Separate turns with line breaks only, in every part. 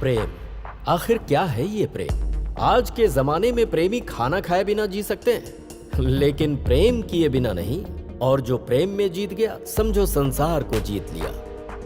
प्रेम, आखिर क्या है ये प्रेम? आज के जमाने में प्रेमी खाना खाए बिना जी सकते हैं, लेकिन प्रेम किए बिना नहीं। और जो प्रेम में जीत गया, समझो संसार को जीत लिया।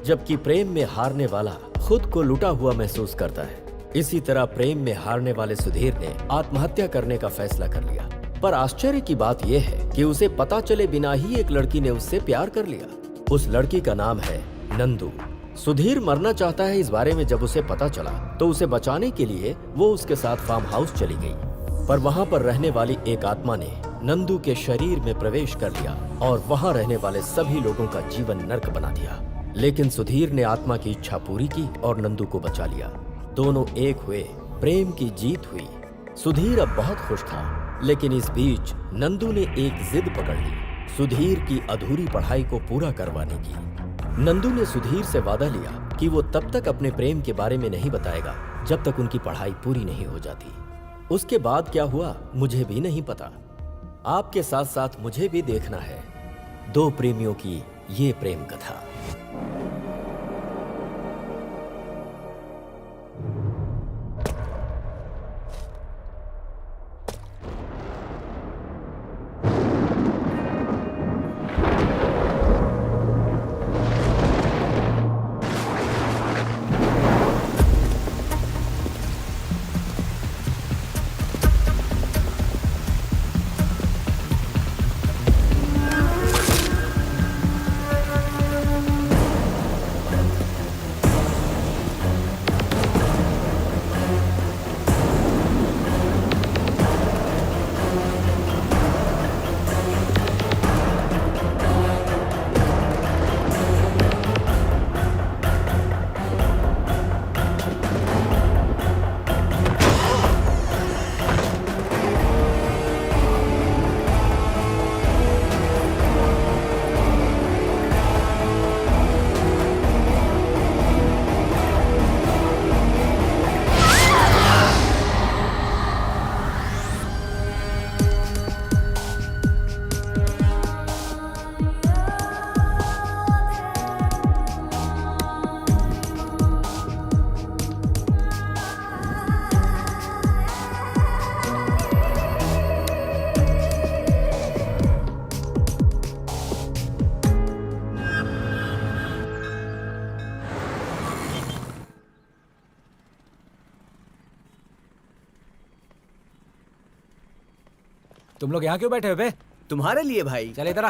जबकि प्रेम में हारने वाला खुद को लुटा हुआ महसूस करता है। इसी तरह प्रेम में हारने वाले सुधीर ने आत्महत्या करने का फैसला कर लिया। पर आश्चर्य की बात यह है कि उसे पता चले बिना ही एक लड़की ने उससे प्यार कर लिया। उस लड़की का नाम है नंदू। सुधीर मरना चाहता है, इस बारे में जब उसे पता चला तो उसे बचाने के लिए वो उसके साथ फार्म हाउस चली गई। पर वहाँ पर रहने वाली एक आत्मा ने नंदू के शरीर में प्रवेश कर लिया और वहाँ रहने वाले सभी लोगों का जीवन नर्क बना दिया। लेकिन सुधीर ने आत्मा की इच्छा पूरी की और नंदू को बचा लिया। दोनों एक हुए, प्रेम की जीत हुई। सुधीर अब बहुत खुश था, लेकिन इस बीच नंदू ने एक जिद पकड़ ली, सुधीर की अधूरी पढ़ाई को पूरा करवाने की। नंदू ने सुधीर से वादा लिया कि वो तब तक अपने प्रेम के बारे में नहीं बताएगा जब तक उनकी पढ़ाई पूरी नहीं हो जाती। उसके बाद क्या हुआ मुझे भी नहीं पता। आपके साथ साथ मुझे भी देखना है दो प्रेमियों की ये प्रेम कथा।
तुम लोग यहाँ क्यों बैठे हो बे?
तुम्हारे लिए भाई।
चल इधर आ।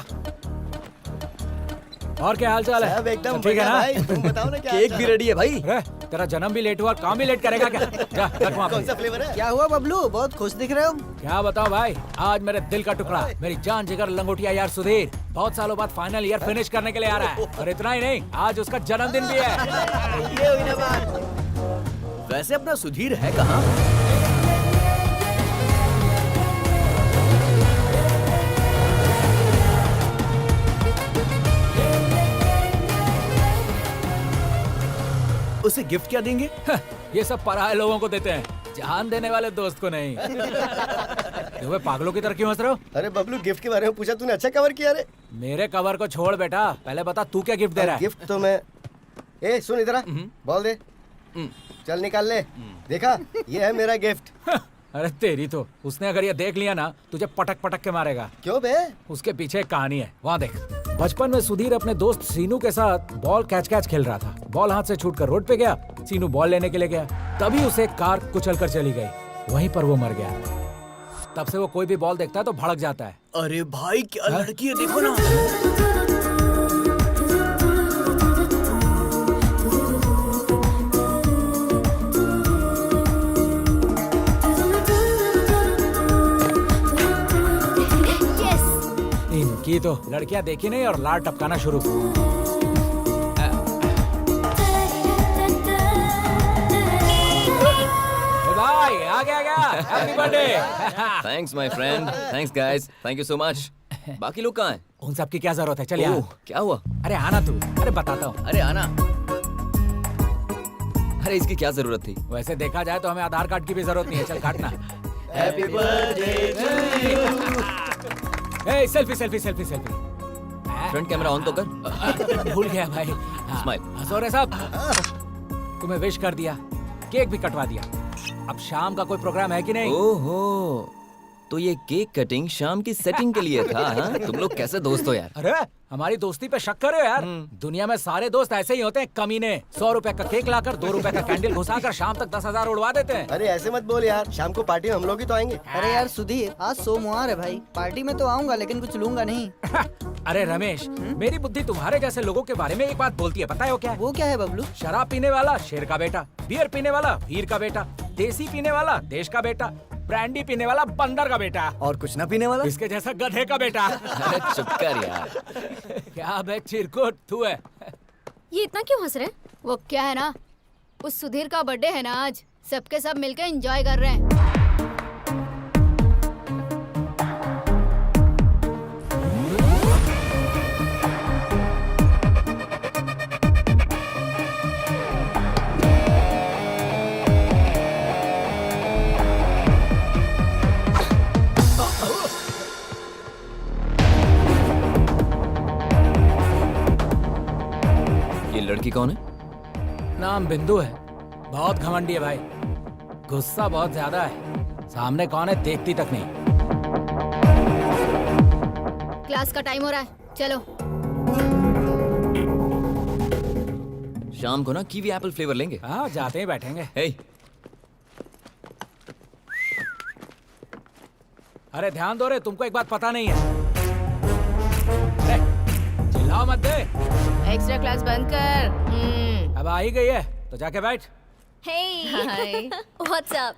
और क्या हाल चाल है?
सब एकदम
ठीक है ना?
भाई, तुम बताओ ना क्या
केक भी रेडी है भाई।
अरे तेरा जन्म भी लेट हुआ, काम भी लेट करेगा क्या? जा रख वहाँ पे।
कौन सा फ्लेवर है?
क्या हुआ बबलू, बहुत खुश दिख रहे हो?
क्या बताओ भाई, आज मेरे दिल का टुकड़ा, मेरी जान जिगर लंगोटिया यार सुधीर बहुत सालों बाद फाइनल ईयर फिनिश करने के लिए आ रहा है। और इतना ही नहीं, आज उसका जन्मदिन भी है।
ये हुई ना बात। वैसे अपना सुधीर है कहाँ? उसे गिफ्ट क्या देंगे?
ये सब पराये लोगों को देते हैं, जान देने वाले दोस्त को नहीं। तुम्हें पागलों की तरह क्यों हंस रहे हो?
अरे बबलू, गिफ्ट के बारे में पूछा तूने, अच्छा कवर किया रे।
मेरे कवर को छोड़ बेटा, पहले बता तू क्या गिफ्ट दे रहा है?
गिफ्ट तो मैं, ए सुन इधर आ, बॉल दे, चल निकाल ले। देखा, ये है मेरा गिफ्ट।
अरे तेरी तो, उसने अगर ये देख लिया ना तुझे पटक पटक के मारेगा।
क्यों बे?
उसके पीछे एक कहानी है, वहाँ देख। बचपन में सुधीर अपने दोस्त सीनू के साथ बॉल कैच कैच खेल रहा था। बॉल हाथ से छूटकर रोड पे गया, सीनू बॉल लेने के लिए गया, तभी उसे कार कुचल कर चली गई, वहीं पर वो मर गया। तब से वो कोई भी बॉल देखता है तो भड़क जाता है।
अरे भाई क्या लड़की है, देखो ना।
इनकी तो लड़कियां देखी नहीं और लार टपकाना शुरू। भाई आ गया happy birthday.
Thanks my friend, thanks guys, thank you so much. बाकी लोग कहाँ हैं?
उन सब की क्या जरूरत है, चलिए।
ओह, क्या हुआ?
अरे आना तू, अरे बताता हूँ।
अरे आना। अरे इसकी क्या जरूरत थी?
वैसे देखा जाए तो हमें आधार कार्ड की भी जरूरत नहीं है, चल काटना।
Happy birthday to you.
Selfie selfie selfie selfie.
Front camera on तो कर।
भूल गया भाई।
स्माइल।
हंसो रे साहब, तुम्हें विश कर दिया, केक भी कटवा दिया। अब शाम का कोई प्रोग्राम है कि नहीं?
ओहो, तो ये केक कटिंग शाम की सेटिंग के लिए था, हाँ? तुम लोग कैसे दोस्त हो यार?
अरे हमारी दोस्ती पे शक करे यार। दुनिया में सारे दोस्त ऐसे ही होते हैं कमीने। 100 रुपए का केक लाकर 2 रुपए का कैंडल घुसाकर शाम तक 10,000 उड़वा देते हैं।
अरे ऐसे मत बोल यार, शाम को पार्टी में हम लोग ही तो आएंगे।
अरे यार सुधीर, आज सोमवार है भाई, पार्टी में तो आऊंगा लेकिन कुछ लूंगा नहीं।
अरे रमेश, मेरी बुद्धि तुम्हारे जैसे लोगों के बारे में एक बात बोलती है, पता है वो क्या है?
वो क्या है बबलू?
शराब पीने वाला शेर का बेटा, बियर पीने वाला वीर का बेटा, देसी पीने वाला देश का बेटा, ब्रांडी पीने वाला बंदर का बेटा,
और कुछ ना पीने वाला?
इसके जैसा गधे का बेटा।
अरे चुप कर यार।
क्या बे चिरकुट तू है?
ये इतना क्यों हंस रहे हैं? वो क्या है ना, उस सुधीर का बर्थडे है ना आज, सबके सब मिलकर एंजॉय कर रहे हैं।
ये लड़की कौन है?
नाम बिंदु है, बहुत घमंडी है भाई, गुस्सा बहुत ज्यादा है, सामने कौन है देखती तक नहीं।
क्लास का टाइम हो रहा है, चलो।
शाम को ना कीवी एप्पल फ्लेवर लेंगे।
हाँ जाते ही बैठेंगे।
हे,
अरे ध्यान दो रे, तुमको एक बात पता नहीं है। अरे चिल्लाओ मत दे।
एक्स्ट्रा क्लास बंद कर।
अब आ ही गई है तो जाके बैठ।
हाय, व्हाट्स अप?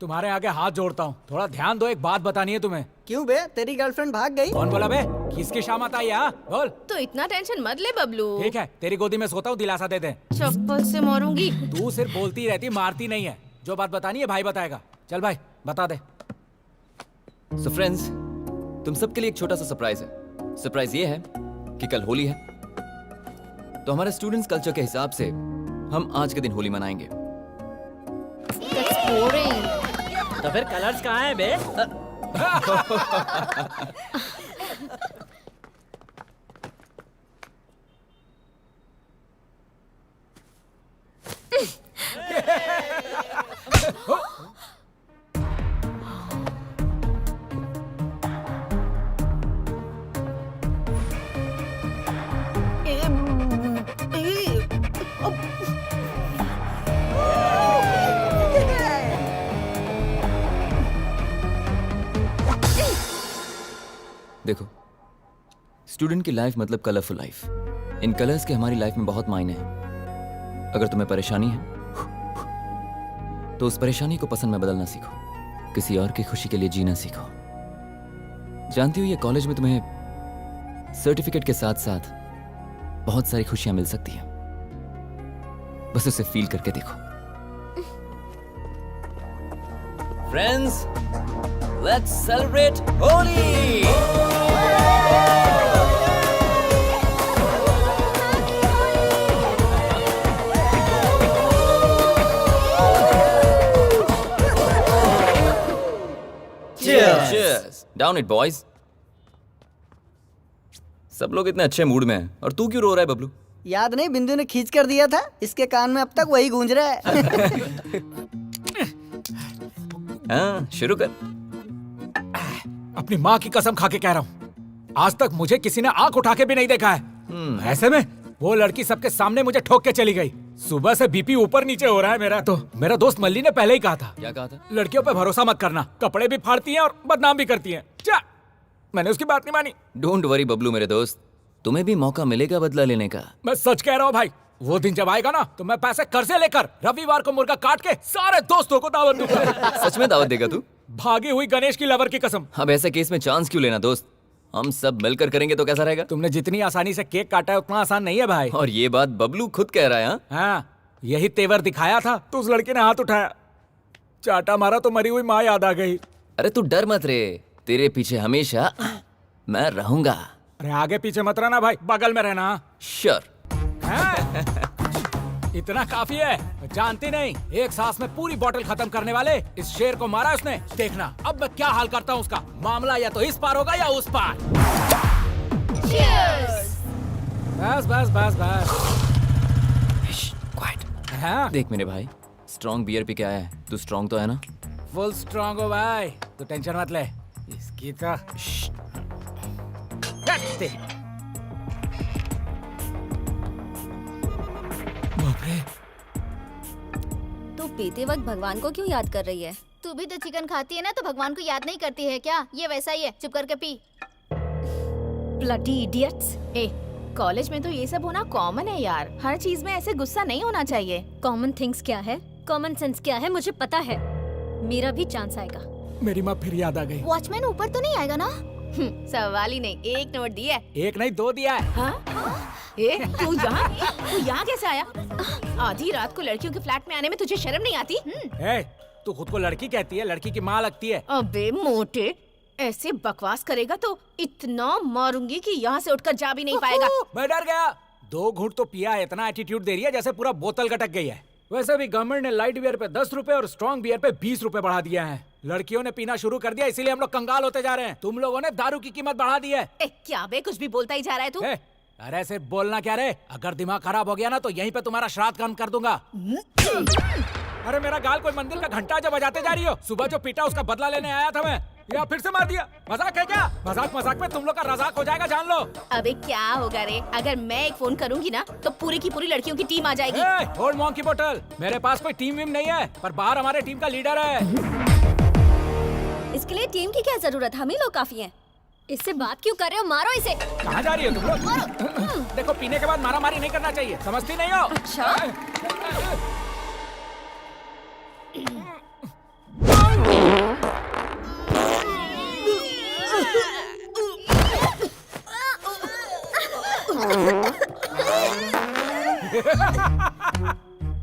तुम्हारे आगे हाथ जोड़ता हूँ, थोड़ा ध्यान दो, एक बात बतानी है तुम्हें।
क्यों बे, तेरी गर्लफ्रेंड भाग गई?
कौन बोला बे? किसकी शामत आई? हाँ बोल।
तो इतना टेंशन मत ले बबलू।
ठीक है, तेरी गोदी में सोता हूँ, दिलासा दे दे।
चप्पल से मारूंगी।
तू सिर्फ बोलती रहती, मारती नहीं है। जो बात बतानी है भाई बताएगा। चल भाई बता दे।
सो फ्रेंड्स, तुम सबके लिए एक छोटा सा सरप्राइज है। सरप्राइज ये है कि कल होली है, तो हमारे स्टूडेंट्स कल्चर के हिसाब से हम आज के दिन होली मनाएंगे।
That's boring.
तो फिर कलर्स कहाँ हैं बे?
देखो, स्टूडेंट की लाइफ मतलब कलरफुल लाइफ। इन कलर्स के हमारी लाइफ में बहुत मायने हैं। अगर तुम्हें परेशानी है तो उस परेशानी को पसंद में बदलना सीखो, किसी और की खुशी के लिए जीना सीखो। जानती हो, ये कॉलेज में तुम्हें सर्टिफिकेट के साथ साथ बहुत सारी खुशियां मिल सकती हैं, बस उसे फील करके देखो। Friends, let's celebrate Holi. Cheers! Down it, boys. सब लोग इतने अच्छे मूड में हैं, और तू क्यों रो रहा है बबलू?
याद नहीं, बिंदु ने खींच कर दिया था, इसके कान में अब तक वही गूंज रहा है।
हाँ, शुरू कर।
अपनी माँ की कसम खा के कह रहा हूँ, आज तक मुझे किसी ने आंख उठा के भी नहीं देखा है। ऐसे में वो लड़की सबके सामने मुझे ठोक के चली गई। सुबह से बीपी ऊपर नीचे हो रहा है मेरा। तो मेरा दोस्त मल्ली ने पहले ही कहा था,
क्या कहा था?
लड़कियों पे भरोसा मत करना, कपड़े भी फाड़ती हैं और बदनाम भी करती हैं। जा, मैंने उसकी बात नहीं मानी।
डोंट वरी बबलू मेरे दोस्त, तुम्हें भी मौका मिलेगा बदला लेने का।
मैं सच कह रहा हूँ भाई, वो दिन जब आएगा ना तो मैं पैसे कर्जे लेकर रविवार को मुर्गा काट के सारे दोस्तों को दावत दूंगा।
सच में दावत देगा तू?
भागी हुई गणेश की लवर की कसम।
अब ऐसे केस में चांस क्यों लेना दोस्त, हम सब मिलकर करेंगे तो कैसा रहेगा?
तुमने जितनी आसानी से केक काटा है उतना आसान नहीं है भाई।
और ये बात बबलू खुद कह रहा है। हाँ?
हाँ, यही तेवर दिखाया था तो उस लड़के ने हाथ उठाया, चाटा मारा तो मरी हुई माँ याद आ गई।
अरे तू डर मत रे, तेरे पीछे हमेशा मैं रहूंगा।
अरे आगे पीछे मत रहना भाई, बगल में रहना।
श्योर।
इतना काफी है, जानती नहीं, एक सांस में पूरी बोतल खत्म करने वाले इस शेर को मारा उसने। देखना अब मैं क्या हाल करता हूँ उसका। मामला या तो इस पार होगा या उस पार। बस बस बस बस।
क्वाइट।
हाँ?
देख मेरे भाई, स्ट्रॉन्ग बियर पी के आया है, तू स्ट्रॉन्ग तो है ना?
फुल स्ट्रांग हो भाई, तू टेंशन मत ले। इसकी तो बाप रे,
तू पीते वक्त भगवान को क्यों याद कर रही है? तू भी तो चिकन खाती है ना, तो भगवान को याद नहीं करती है क्या? ये वैसा ही है, चुप करके पी।
Bloody idiots. ए, कॉलेज में तो ये सब होना कॉमन है यार। हर चीज में ऐसे गुस्सा नहीं होना चाहिए।
कॉमन थिंग्स क्या है, कॉमन सेंस क्या है, मुझे पता है। मेरा भी चांस आएगा।
मेरी माँ फिर याद आ गई।
वॉचमैन ऊपर तो नहीं आएगा ना?
सवाल ही नहीं, एक नोट दिया है।
एक नहीं 2 दिया है।
हाँ? ए, तू यहाँ कैसे आया? आधी रात को लड़कियों के फ्लैट में आने में तुझे शर्म नहीं आती?
ए, तू खुद को लड़की कहती है, लड़की की माँ लगती है।
अबे मोटे, ऐसे बकवास करेगा तो इतना मारूंगी कि यहाँ से उठकर जा भी नहीं पाएगा।
मैं डर गया। 2 घूंट तो पिया है, इतना एटीट्यूड दे रही है जैसे पूरा बोतल गटक गई है। वैसे भी गवर्नमेंट ने लाइट बियर पे 10 रुपए और स्ट्रॉन्ग बियर पे 20 रुपए बढ़ा दिया है। लड़कियों ने पीना शुरू कर दिया, इसीलिए हम लोग कंगाल होते जा रहे हैं। तुम लोगों ने दारू की कीमत बढ़ा दी है।
ए, क्या बे, कुछ भी बोलता ही जा रहा है तू?
अरे सिर्फ बोलना क्या रे, अगर दिमाग खराब हो गया ना तो यहीं पे तुम्हारा श्राद्ध कर्म कर दूंगा। अरे मेरा गाल कोई मंदिर का घंटा जो बजाते जा रही हो। सुबह जो पीटा उसका बदला लेने आया था मैं, या फिर से मार दिया। मजाक है क्या? मजाक में तुम लोग का रजाक हो जाएगा, जान लो।
अबे क्या होगा रे, अगर मैं एक फोन करूंगी ना तो पूरी की पूरी लड़कियों की टीम आ जाएगी।
होल्ड मॉन्की बोतल, मेरे पास कोई टीम वीम नहीं है, पर बाहर हमारे टीम का लीडर है।
इसके लिए टीम की क्या जरूरत, हम ही लोग काफी हैं। इससे बात क्यों कर रहे हो? मारो इसे।
कहाँ जा रही हो तुम लोग? देखो, पीने के बाद मारामारी नहीं करना चाहिए, समझती नहीं हो?
अच्छा।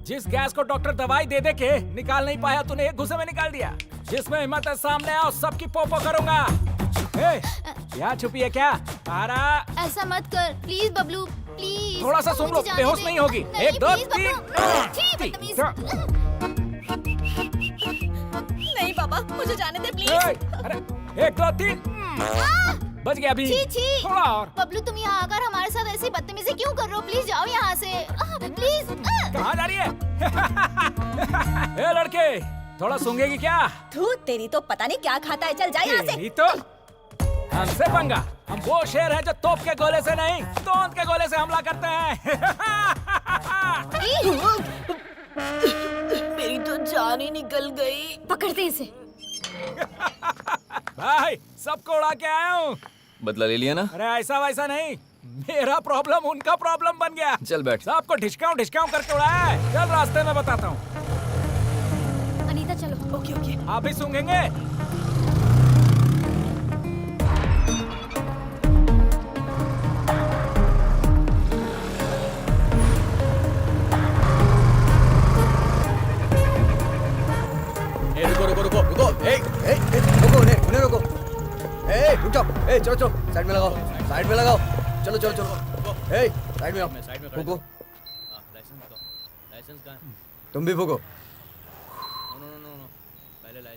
जिस गैस को डॉक्टर दवाई दे दे के निकाल नहीं पाया, तूने एक घुसे में निकाल दिया। जिसमें हिम्मत है सामने आओ, सबकी पोपो करूंगा। क्या छुपी है क्या? तारा,
ऐसा मत कर प्लीज बबलू, प्लीज।
थोड़ा सा सुन लो, बेहोश नहीं होगी। 1 2 3।
नहीं बाबा, मुझे जाने दे प्लीज।
अरे 1 2 3 बच गया अभी। थोड़ा और।
बबलू, तुम यहाँ आकर हमारे साथ ऐसी बदतमीजी क्यों कर रहे हो? प्लीज जाओ यहाँ से, प्लीज।
कहाँ जा रही है? ए लड़के, थोड़ा सूंघेगी क्या?
तू, तेरी तो पता नहीं क्या खाता है, चल जा यहाँ से।
यही तो हमसे पंगा। हम वो शेर हैं जो तोप के गोले से नहीं, तोंद के गोले से हमला करते हैं।
मेरी तो जान ही निकल गई।
पकड़ते इसे।
भाई, सबको उड़ा के आया हूँ।
बदला ले लिया ना?
अरे ऐसा वैसा नहीं, मेरा प्रॉब्लम उनका प्रॉब्लम बन गया।
चल बैठ।
सबको ढिचकाऊं करके उड़ाया है। चल रास्ते में बताता हूँ।
अनीता चलो।
Okay okay.
आप भी सूंघेंगे?
रुको। रुको, उन्हें रुको। रुक जाओ। चलो साइड में लगाओ। चलो। साइड में आओ। फूको। तुम भी फूको।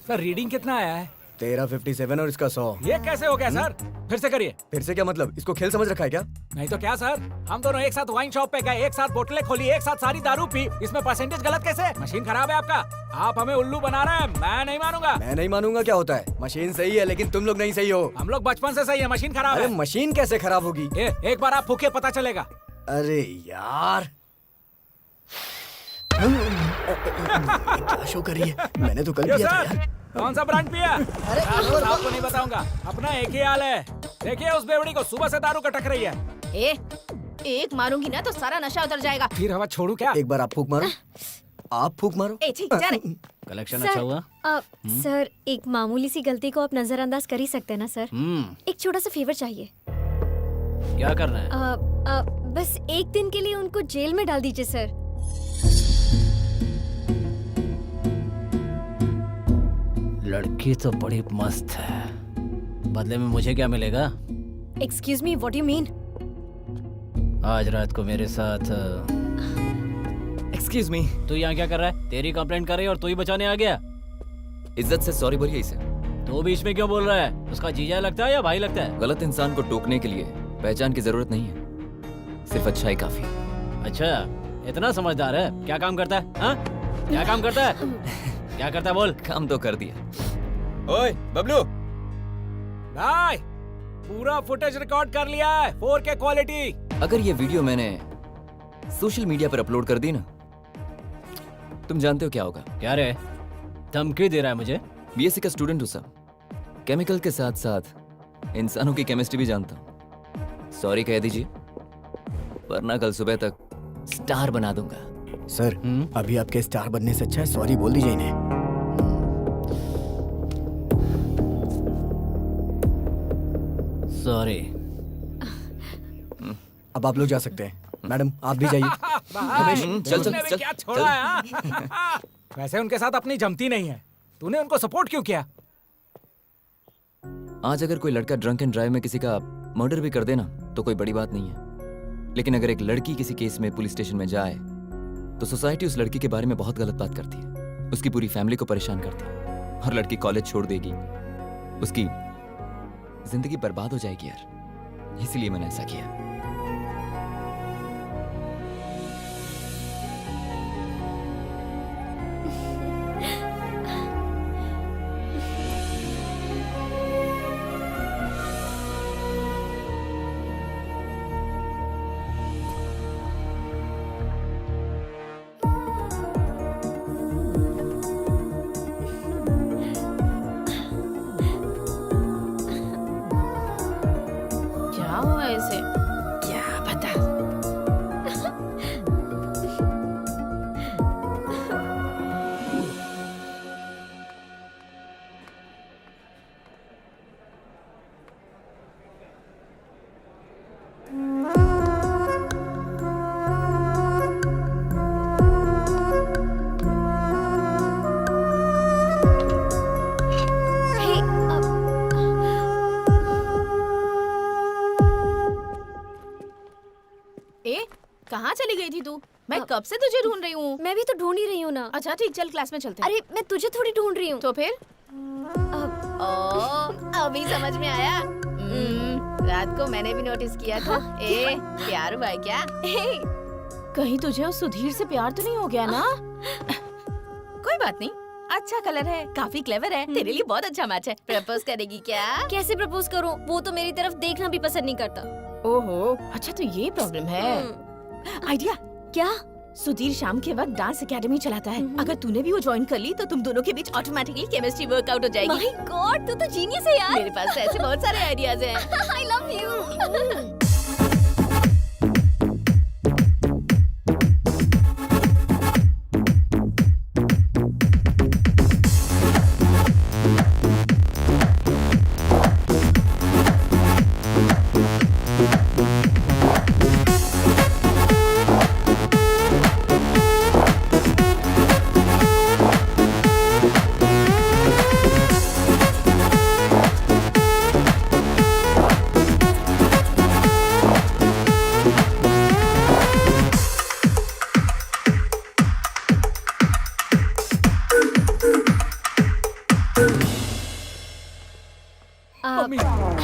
सर, रीडिंग कितना आया है?
तेरा 57 और इसका 100।
ये कैसे हो गया सर? फिर से करिए।
फिर से क्या मतलब? इसको खेल समझ रखा है क्या?
नहीं तो क्या सर, हम दोनों एक साथ वाइन शॉप पे गए, एक साथ बोतलें खोली, एक साथ सारी दारू पी। इसमें परसेंटेज गलत कैसे? मशीन खराब है आपका। आप हमें उल्लू बना रहे हैं, मैं नहीं मानूंगा।
मैं नहीं मानूंगा क्या होता है? मशीन सही है लेकिन तुम लोग नहीं सही हो।
हम लोग बचपन से सही है, मशीन खराब
अरे
है।
मशीन कैसे खराब होगी?
एक बार आप फूके पता चलेगा।
अरे यार, क्या शो कर रही है? मैंने तो कल
ये
किया था
सर,
यार।
कौन सा ब्रांड पिया? अरे आपको नहीं बताऊंगा, अपना एक ही हाल है। देखिए उस बेवड़ी को, सुबह से दारू कटक रही है।
एक मारूंगी ना तो सारा नशा उतर जाएगा।
फिर हवा छोड़ू क्या?
एक बार आप फूक मारो।
जा रे।
कलेक्शन अच्छा हुआ?
सर, एक मामूली सी गलती को आप नजरअंदाज कर ही सकते हैं ना सर? एक छोटा सा फेवर चाहिए।
क्या करना है?
बस एक दिन के लिए उनको जेल में डाल दीजिए सर।
लड़की तो बड़ी मस्त है, बदले में मुझे क्या मिलेगा?
Excuse me, what you mean?
आज रात को मेरे साथ।
एक्सक्यूज मी,
तू यहाँ क्या कर रहा है? तेरी कंप्लेंट कर रही है और तू ही बचाने आ गया।
इज्जत से सॉरी बोलिए इसे।
तू बीच में क्यों बोल रहा है? उसका जीजा लगता है या भाई लगता है?
गलत इंसान को टोकने के लिए पहचान की जरूरत नहीं है, सिर्फ अच्छाई काफी है।
अच्छा, इतना समझदार है? क्या काम करता है? हाँ? क्या काम करता है? क्या करता है बोल?
काम तो कर दिया।
ओए बबलू,
भाई पूरा फुटेज रिकॉर्ड कर लिया है 4K क्वालिटी।
अगर ये वीडियो मैंने सोशल मीडिया पर अपलोड कर दी ना, तुम जानते हो क्या होगा?
क्या रे? धमकी दे रहा है मुझे?
बीएससी का स्टूडेंट हूँ सर। केमिकल के साथ साथ इंसानों की केमिस्ट्री भी जानता हूँ। सॉरी कह दीजिए, वरना कल सुबह तक स्टार बना दूंगा।
सर अभी आपके स्टार बनने से अच्छा है सॉरी बोल दीजिए इन्हें।
सॉरी।
अब आप लोग जा सकते हैं। मैडम आप भी जाइए।
चल चल
उसने भी
चल
क्या
चल।
छोड़ा है हाँ? वैसे उनके साथ अपनी जमती नहीं है, तूने उनको सपोर्ट क्यों किया?
आज अगर कोई लड़का ड्रंक एंड ड्राइव में किसी का मर्डर भी कर देना तो कोई बड़ी बात नहीं है, लेकिन अगर एक लड़की किसी केस में पुलिस स्टेशन में जाए तो सोसाइटी उस लड़की के बारे में बहुत गलत बात करती है, उसकी पूरी फैमिली को परेशान करती है, और लड़की कॉलेज छोड़ देगी, उसकी जिंदगी बर्बाद हो जाएगी यार। इसलिए मैंने ऐसा किया।
क्या हुआ ऐसे? क्या पता।
हे,
ए, कहाँ चली गई थी तू? मैं कब से तुझे ढूंढ रही हूँ।
मैं भी तो ढूंढ ही रही हूँ ना।
अच्छा ठीक, चल क्लास में चलते हैं।
अरे मैं तुझे थोड़ी ढूंढ रही हूँ।
तो फिर? अभी समझ में आया। रात को मैंने भी नोटिस किया था। ए, प्यार हुआ है क्या? कहीं तुझे उस सुधीर से प्यार तो नहीं हो गया ना? कोई बात नहीं, अच्छा कलर है, काफी क्लेवर है, तेरे लिए बहुत अच्छा मैच है। प्रपोज करेगी क्या?
कैसे प्रपोज करूँ? वो तो मेरी तरफ देखना भी पसंद नहीं करता।
ओहो, अच्छा तो ये प्रॉब्लम है। आइडिया,
क्या?
सुधीर शाम के वक्त डांस एकेडमी चलाता है। अगर तूने भी वो ज्वाइन कर ली तो तुम दोनों के बीच ऑटोमेटिकली केमिस्ट्री वर्कआउट हो जाएगी।
माय गॉड, तू तो जीनियस है यार।
मेरे पास तो ऐसे बहुत सारे आइडियाज हैं।
आई love you.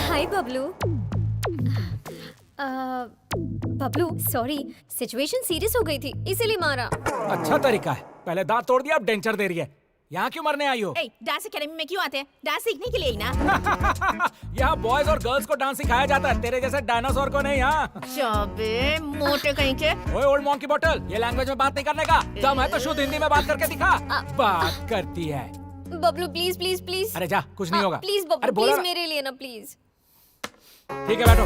Hi Bablu. Bablu sorry, situation serious हो गई थी इसीलिए मारा।
अच्छा तरीका है, पहले दांत तोड़ दिया अब डेंचर दे रही है। यहाँ क्यों मरने आई हो?
ए, डांस एकेडमी में क्यों आते हैं? डांस सीखने के लिए ही ना।
यहाँ बॉयज और गर्ल्स को डांस सिखाया जाता है, तेरे जैसे डायनासोर को नहीं। यहाँ
चाबे मोटे कहीं के।
ओए ओल्ड मॉन्की बॉटल, ये लैंग्वेज में बात नहीं करने का। दम है तो शुद्ध हिंदी में बात करके दिखा। बात करती है।
Bablu please please please.
अरे जा, कुछ नहीं होगा।
प्लीज
अरे
बबलू
बोला
प्लीज
ना।
मेरे लिए ना प्लीज।
ठीक है बैठो।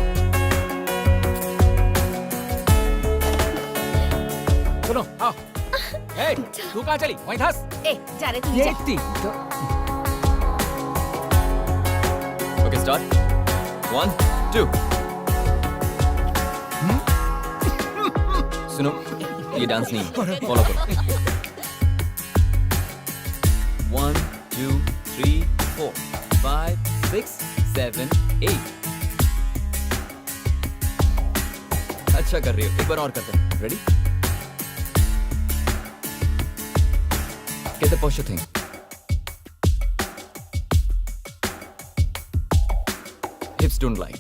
सुनो आओ। ए, तू कहाँ चली? वहीं धस।
ए, जा रहे तू
ये
नीचे।
इतनी
ओके स्टार्ट। 1 2। सुनो, ये डांस नहीं है, फॉलो करो। 1 2 3 4 5 6 7 8। अच्छा कर रही हो, एक बार और करते हैं। Ready? Get the posture thing. Hips don't lie.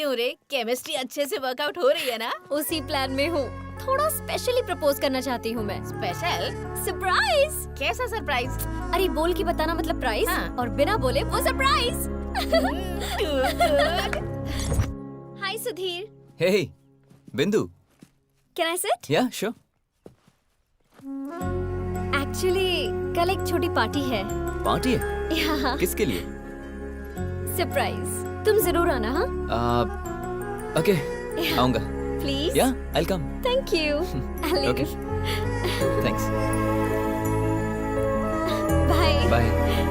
क्यों रे, केमिस्ट्री अच्छे से वर्कआउट हो रही है ना?
उसी प्लान में हूँ। थोड़ा स्पेशली प्रपोज करना चाहती हूँ मैं।
स्पेशल?
सरप्राइज।
कैसा सरप्राइज?
अरे बोल के बताना मतलब प्राइस,
हाँ।
और बिना बोले वो सरप्राइज।
गुड।
हाय सुधीर,
हे बिंदु,
कैन आई सिट?
या श्योर।
एक्चुअली कल एक छोटी पार्टी है।
पार्टी है?
यहाँ
किसके लिए?
सरप्राइज, तुम जरूर आना। हाँ
ओके, आऊंगा।
प्लीज।
या I come.
Thank you.
Okay. Thanks.
Bye.
Bye.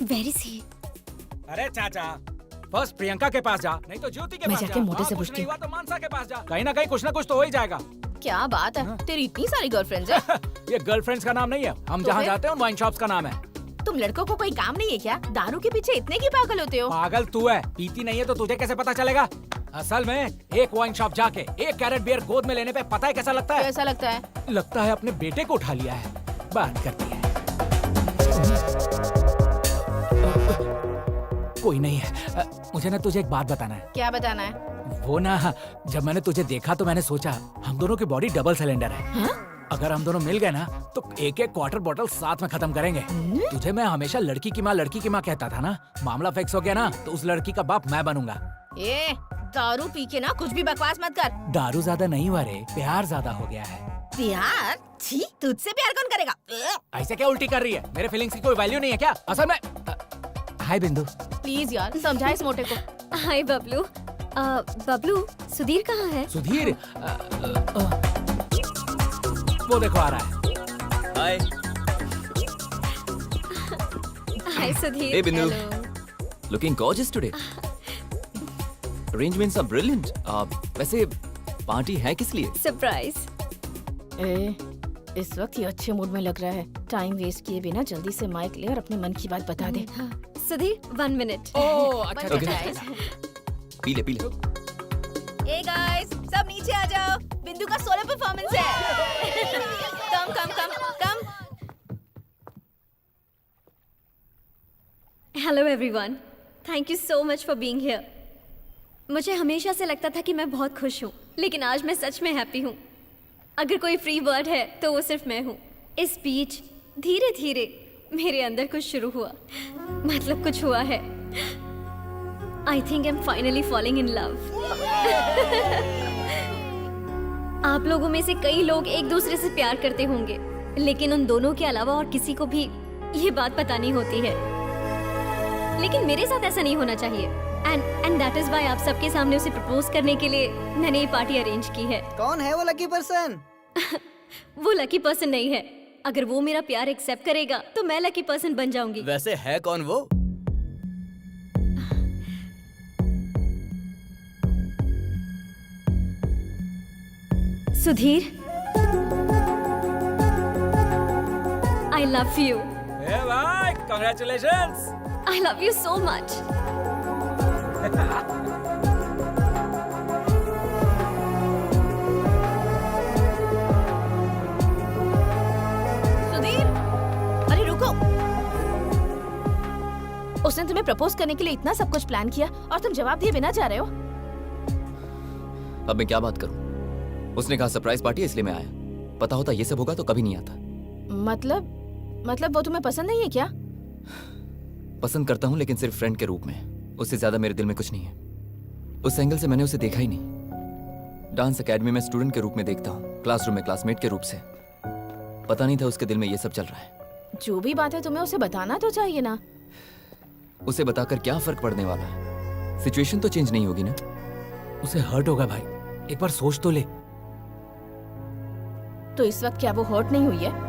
वेरी सी।
अरे चाचा, फर्स्ट प्रियंका के पास जा, नहीं तो ज्योति के
मैं
पास
जाके
जा।
मोटे से
कुछ
पूछती
नहीं हुआ तो मानसा के पास जा। कहीं ना कहीं कुछ ना कुछ तो हो ही जाएगा।
क्या बात है, तेरी इतनी सारी गर्लफ्रेंड्स है?
ये गर्लफ्रेंड्स का नाम नहीं है, हम
तो
जहाँ
फिर?
जाते हैं उन वाइन शॉप्स का नाम है।
तुम लड़कों को कोई काम नहीं है क्या? दारू के पीछे इतने की पागल होते हो?
पागल तू है, पीती नहीं है तो तुझे कैसे पता चलेगा? असल में एक वाइन शॉप जाके 1 कैरेट बियर गोद में लेने पे पता है कैसा लगता है?
कैसा लगता है?
लगता है अपने बेटे को उठा लिया है। बात करती है। कोई नहीं है। मुझे ना तुझे एक बात बताना है।
क्या बताना है?
वो ना, जब मैंने तुझे देखा तो मैंने सोचा हम दोनों की बॉडी डबल सिलेंडर है।
हाँ?
अगर हम दोनों मिल गए ना तो एक एक क्वार्टर बॉटल साथ में खत्म करेंगे। तुझे मैं हमेशा लड़की की माँ कहता था ना। मामला फिक्स हो गया ना तो उस लड़की का बाप मैं बनूंगा।
ए, दारू पी के ना कुछ भी बकवास मत कर।
दारू ज्यादा नहीं हुआ रे, प्यार ज्यादा हो गया है।
प्यार? छी, तुझसे प्यार कौन करेगा?
ऐसे क्या उल्टी कर रही है? मेरे फीलिंग्स की कोई वैल्यू नहीं है क्या? असल में हाय बिंदु।
प्लीज यार, समझा इस मोटे को।
हाय बबलू। बबलू, सुधीर कहाँ है?
सुधीर वो देखो आ रहा है।
Hi.
Hi Sudhir.
Hey, Bindu.
Hello.
Looking gorgeous today. Arrangements are brilliant. वैसे पार्टी है किस लिए?
सरप्राइज।
ए, इस वक्त ये अच्छे मूड में लग रहा है। टाइम वेस्ट किए बिना जल्दी से माइक ले और अपने मन की बात बता दे।
हाँ, सुधीर 1 मिनट।
ओह अच्छा
बन
अच्छा,
गया,
अच्छा।
guys।
पी ले पी ले।
ए गाइस, सब नीचे आ जाओ। बिंदु का सोलो परफॉर्मेंस है। Come come come come.
Hello everyone, thank you so much for being here. मुझे हमेशा से लगता था कि मैं बहुत खुश हूँ, लेकिन आज मैं सच में हैप्पी हूँ। अगर कोई फ्री वर्ड है तो वो सिर्फ मैं हूँ। इस बीच धीरे धीरे मेरे अंदर कुछ शुरू हुआ, मतलब कुछ हुआ है। I think I am finally falling in love. आप लोगों में से कई लोग एक दूसरे से प्यार करते होंगे, लेकिन उन दोनों के अलावा और किसी को भी ये बात पता नहीं होती है। लेकिन मेरे साथ ऐसा नहीं होना चाहिए। एंड दैट इज व्हाई आप सबके सामने उसे प्रपोज करने के लिए मैंने ये पार्टी अरेंज की है।
कौन है वो लकी पर्सन?
वो लकी पर्सन नहीं है। अगर वो मेरा प्यार एक्सेप्ट करेगा तो मैं लकी पर्सन बन जाऊंगी।
वैसे है कौन वो?
Sudhir, I love you.
ए भाई, congratulations.
I love you so much.
Sudhir, अरे रुको। उसने तुम्हें प्रपोज करने के लिए इतना सब कुछ प्लान किया और तुम जवाब दिए बिना जा रहे हो।
अब मैं क्या बात करूं? उसने कहा सरप्राइज पार्टी है इसलिए मैं आया। पता होता ये सब होगा तो कभी नहीं आता।
मतलब वो तुम्हें पसंद नहीं है क्या?
पसंद करता हूं लेकिन सिर्फ फ्रेंड के रूप में। उससे ज्यादा मेरे दिल में कुछ नहीं है। उस एंगल से मैंने उसे देखा ही नहीं। डांस एकेडमी में स्टूडेंट के रूप में देखता हूँ, क्लासरूम में क्लासमेट के रूप से। पता नहीं था उसके दिल में ये सब चल रहा है।
जो भी बात है तुम्हें उसे बताना तो चाहिए ना।
उसे बताकर क्या फर्क पड़ने वाला है? सिचुएशन तो चेंज नहीं होगी ना।
उसे हर्ट होगा भाई, एक बार सोच तो ले।
तो इस वक्त क्या वो हर्ट नहीं हुई है?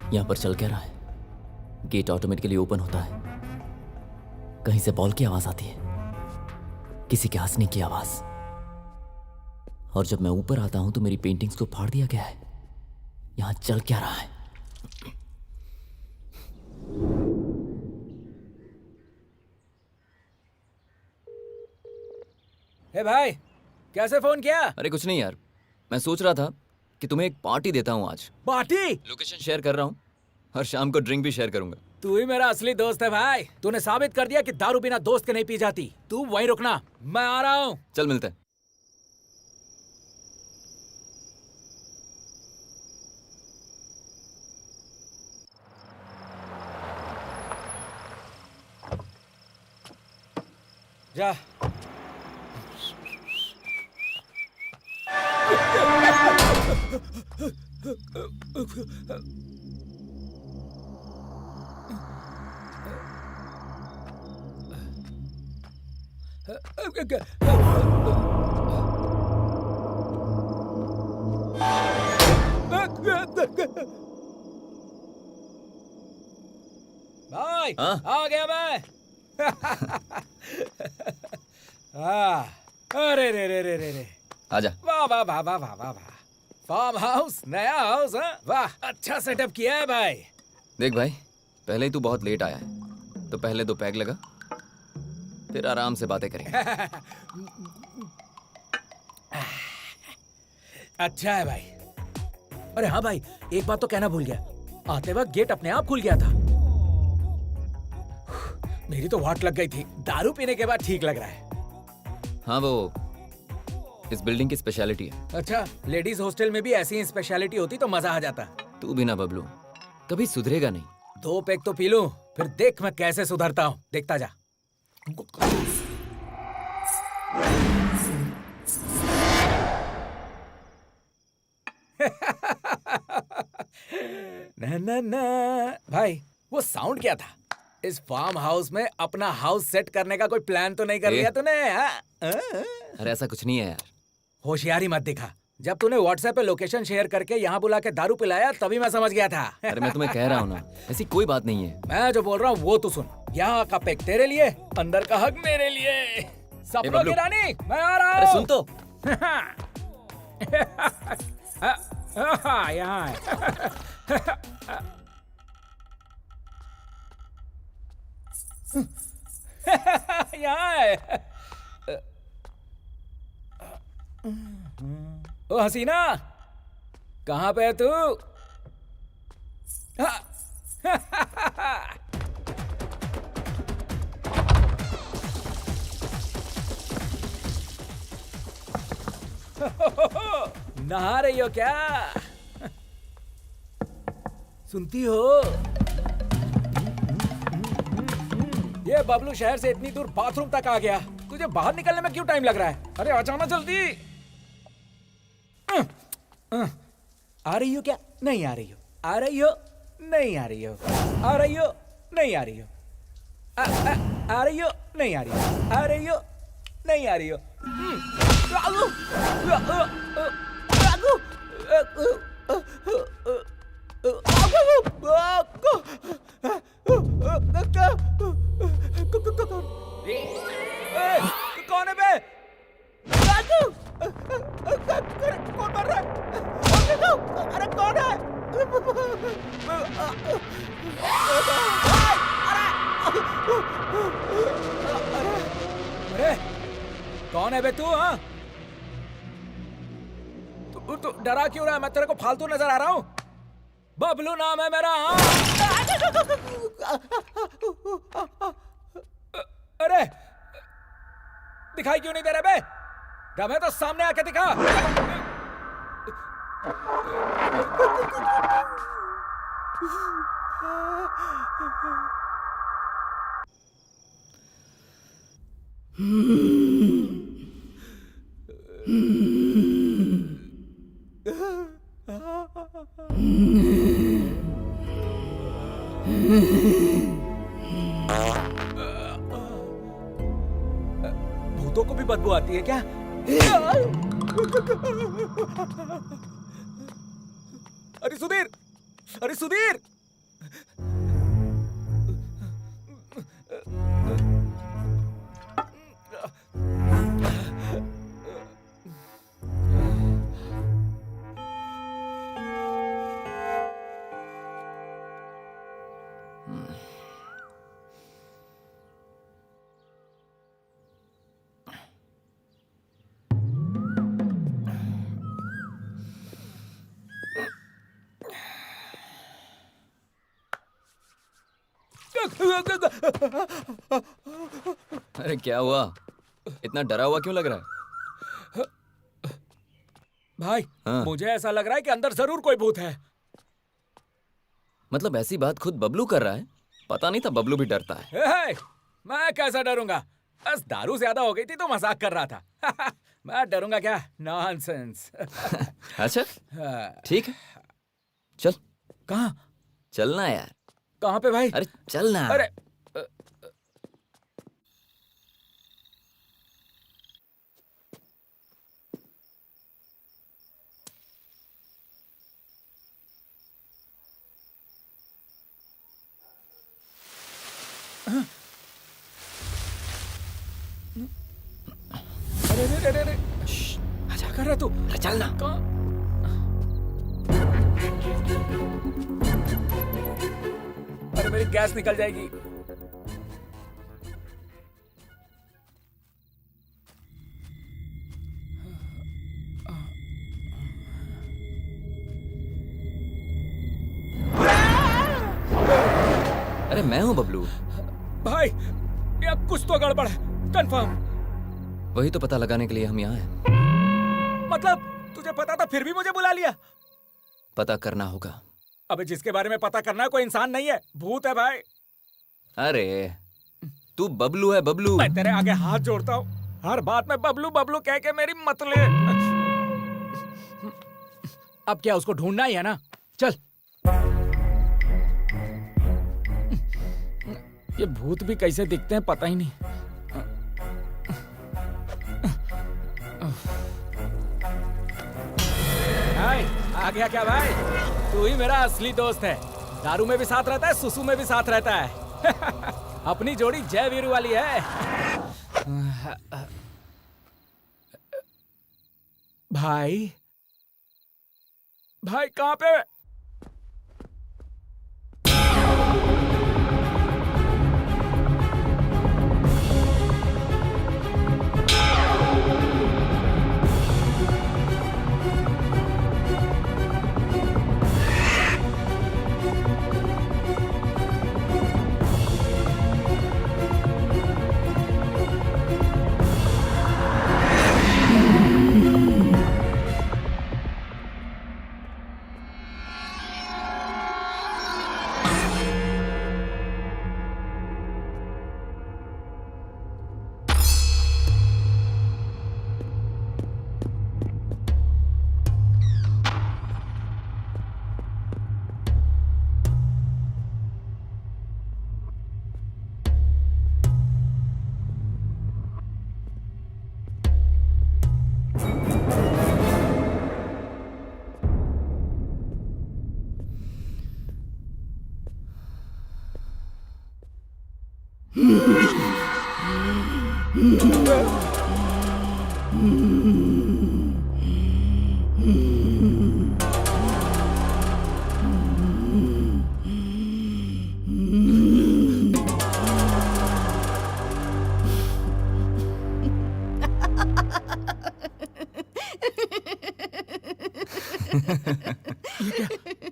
यहाँ पर चल क्या रहा है? गेट ऑटोमेटिकली ओपन होता है। कहीं से बॉल की आवाज आती है, किसी के हंसने की आवाज। और जब मैं ऊपर आता हूं तो मेरी पेंटिंग्स को फाड़ दिया गया है। यहाँ चल क्या रहा है?
हे भाई, कैसे फोन किया?
अरे कुछ नहीं यार, मैं सोच रहा था कि तुम्हें एक पार्टी देता हूँ आज।
पार्टी?
लोकेशन शेयर कर रहा हूँ और शाम को ड्रिंक भी शेयर करूंगा।
तू ही मेरा असली दोस्त है भाई। तूने साबित कर दिया कि दारू बिना दोस्त के नहीं पी जाती। तू वहीं रुकना, मैं आ रहा हूँ।
चल मिलते हैं।
जा। भाई,
हाँ?
आ गया मैं। अरे रे रे रे रे रे,
आजा।
वाह वाह वाह वाह वाह वाह वाह। फार्म हाउस, नया हाउस, हाँ? वाह, अच्छा सेटअप किया है भाई।
देख भाई, पहले ही तू बहुत लेट आया है, तो पहले 2 पैग लगा, फिर आराम से बातें करेंगे।
अच्छा है भाई। अरे हाँ भाई, एक बात तो कहना भूल गया। आते वक्त गेट अपने आप खुल गया था। मेरी तो वाट लग गई थी। दारू पीने के बाद ठीक लग रहा है।
हाँ, वो इस बिल्डिंग की स्पेशलिटी है।
अच्छा, लेडीज हॉस्टल में भी ऐसी ही स्पेशलिटी होती तो मजा आ जाता।
तू भी ना बबलू, कभी सुधरेगा नहीं।
2 पैक तो पी लूं, फिर देख मैं कैसे सुधरता हूँ। देखता जा। न न न भाई वो साउंड क्या था? इस फार्म हाउस में अपना हाउस सेट करने का कोई प्लान तो नहीं कर लिया तूने?
अरे ऐसा कुछ नहीं है यार।
होशियारी मत दिखा। जब तूने व्हाट्सएप पे लोकेशन शेयर करके यहाँ बुला के दारू पिलाया तभी मैं समझ गया था।
अरे मैं तुम्हें कह रहा हूँ ना, ऐसी कोई बात नहीं है।
मैं जो बोल रहा हूँ वो तू सुन। यहाँ का पेक तेरे लिए, अंदर का हक मेरे लिए। सपनों
बबलू।
की रानी मैं आ रहा हूँ।
अरे सुन तो।
यहाँ यहाँ है। ओ हसीना, कहाँ पे है तू? नहा रही हो क्या? सुनती हो? ये बबलू शहर से इतनी दूर बाथरूम तक आ गया, तुझे बाहर निकलने में क्यों टाइम लग रहा है? अरे आ जाना जल्दी। आ रही हो क्या? नहीं आ रही हो? आ रही हो? नहीं आ रही हो? आ रही हो? नहीं आ रही हो? आ रही हो? नहीं आ रही हो? आ रही हो? नहीं आ रही हो? कौन है बे? कौन मर रहा है? अरे कौन है? अरे कौन है बे तू? हाँ, तू डरा क्यों रहा है? मैं तेरे को फालतू नजर आ रहा हूँ? बबलू नाम है मेरा। हाँ, अरे दिखाई क्यों नहीं दे रहा बे? दम है तो सामने आके दिखा। भूतों को भी बदबू आती है क्या? अरे सुधीर, अरे सुधीर,
अरे क्या हुआ? इतना डरा हुआ क्यों लग रहा है?
भाई
हाँ।
मुझे ऐसा लग रहा है कि अंदर जरूर कोई भूत है।
मतलब ऐसी बात खुद बबलू कर रहा है? पता नहीं था बबलू भी डरता है।
हे, मैं कैसा डरूंगा? बस दारू ज्यादा हो गई थी तो मजाक कर रहा था। मैं डरूंगा क्या? नॉनसेंस।
अच्छा
हाँ।
ठीक है, चल।
कहाँ?
चलना यार।
कहाँ पे भाई?
अरे चलना।
अरे अरे अरे अरे अरे, क्या कर रहा है तू?
अरे चलना।
कहाँ? अरे मेरी गैस निकल जाएगी।
अरे मैं हूँ बबलू।
भाई या कुछ तो गड़बड़ है, कंफर्म।
वही तो पता लगाने के लिए हम यहाँ हैं।
मतलब तुझे पता था फिर भी मुझे बुला लिया?
पता करना होगा।
अबे जिसके बारे में पता करना है कोई इंसान नहीं है, भूत है भाई।
अरे तू बबलू है, बबलू।
मैं तेरे आगे हाथ जोड़ता हूँ, हर बात में बबलू बबलू कह के मेरी मत ले। अब क्या उसको ढूंढना ही है ना? चल। ये भूत भी कैसे दिखते हैं पता ही नहीं। भाई आ गया क्या भाई? तू ही मेरा असली दोस्त है। दारू में भी साथ रहता है, सुसु में भी साथ रहता है। अपनी जोड़ी जय वीरू वाली है। भाई भाई कहाँ पे?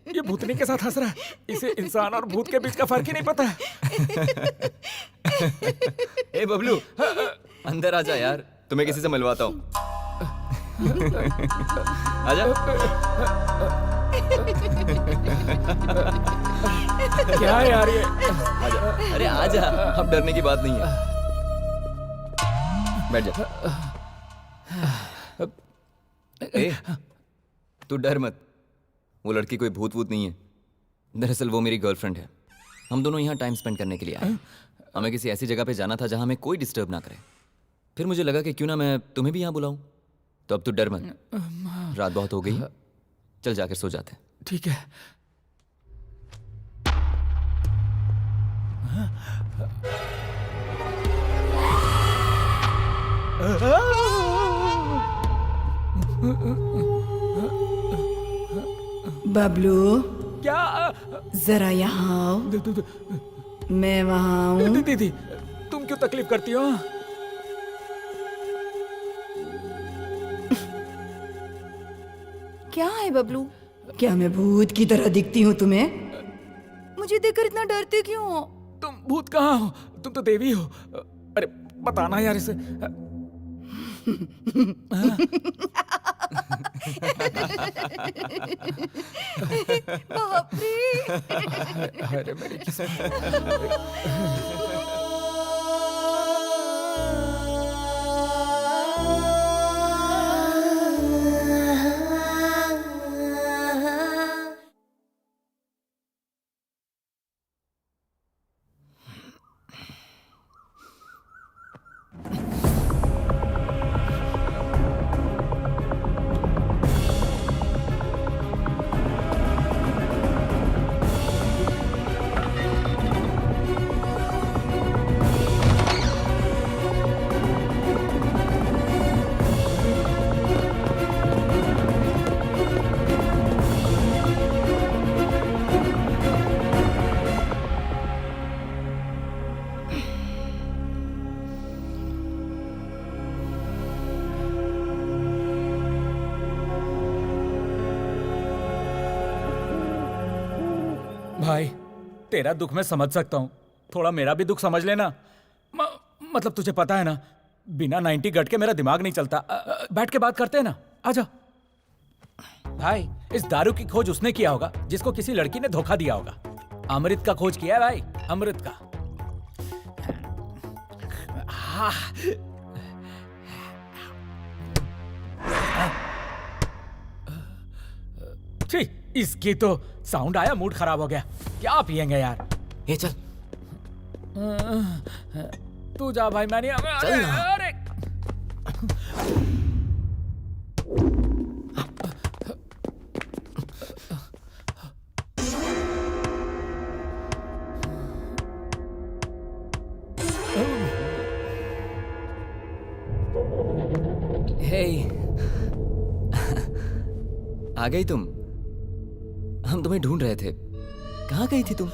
ये भूतनी के साथ हंस रहा है। इसे इंसान और भूत के बीच का फर्क ही नहीं पता है।
ए बबलू, अंदर आजा यार, तुम्हें किसी से मिलवाता हूँ। आजा।
क्या है यार ये?
आजा, अरे आजा, अब डरने की बात नहीं है। बैठ जा। ए, तू डर मत, वो लड़की कोई भूत वूत नहीं है। दरअसल वो मेरी गर्लफ्रेंड है। हम दोनों यहाँ टाइम स्पेंड करने के लिए आए। हमें किसी ऐसी जगह पे जाना था जहाँ हमें कोई डिस्टर्ब ना करे। फिर मुझे लगा कि क्यों ना मैं तुम्हें भी यहाँ बुलाऊं। तो अब तू डर मत, रात बहुत हो गई, चल जाकर सो जाते हैं।
ठीक है।
बबलू,
क्या?
जरा यहाँ आओ। मैं वहाँ हूँ।
दीदी, तुम क्यों तकलीफ करती हो?
क्या है बबलू? क्या मैं भूत की तरह दिखती हूँ तुम्हें? मुझे देखकर इतना डरते क्यों हो?
तुम भूत कहाँ हो? तुम तो देवी हो। अरे बताना यार इसे।
बाप रे।
अरे मेरी किस्मत। भाई तेरा दुख मैं समझ सकता हूँ, थोड़ा मेरा भी दुख समझ लेना। मतलब तुझे पता है ना, बिना 90 गट के मेरा दिमाग नहीं चलता। बैठ के बात करते हैं ना, आजा। भाई इस दारू की खोज उसने किया होगा जिसको किसी लड़की ने धोखा दिया होगा। अमृत का खोज किया है भाई, अमृत का। छी, इसकी तो साउंड आया, मूड खराब हो गया। क्या पिएंगे यार?
ए चल।
तू जा भाई, मैं नहीं आऊंगा।
चल ना।
अरे
हे, आ गई तुम। हम तुम्हें ढूंढ रहे थे। कहाँ गई थी तुम?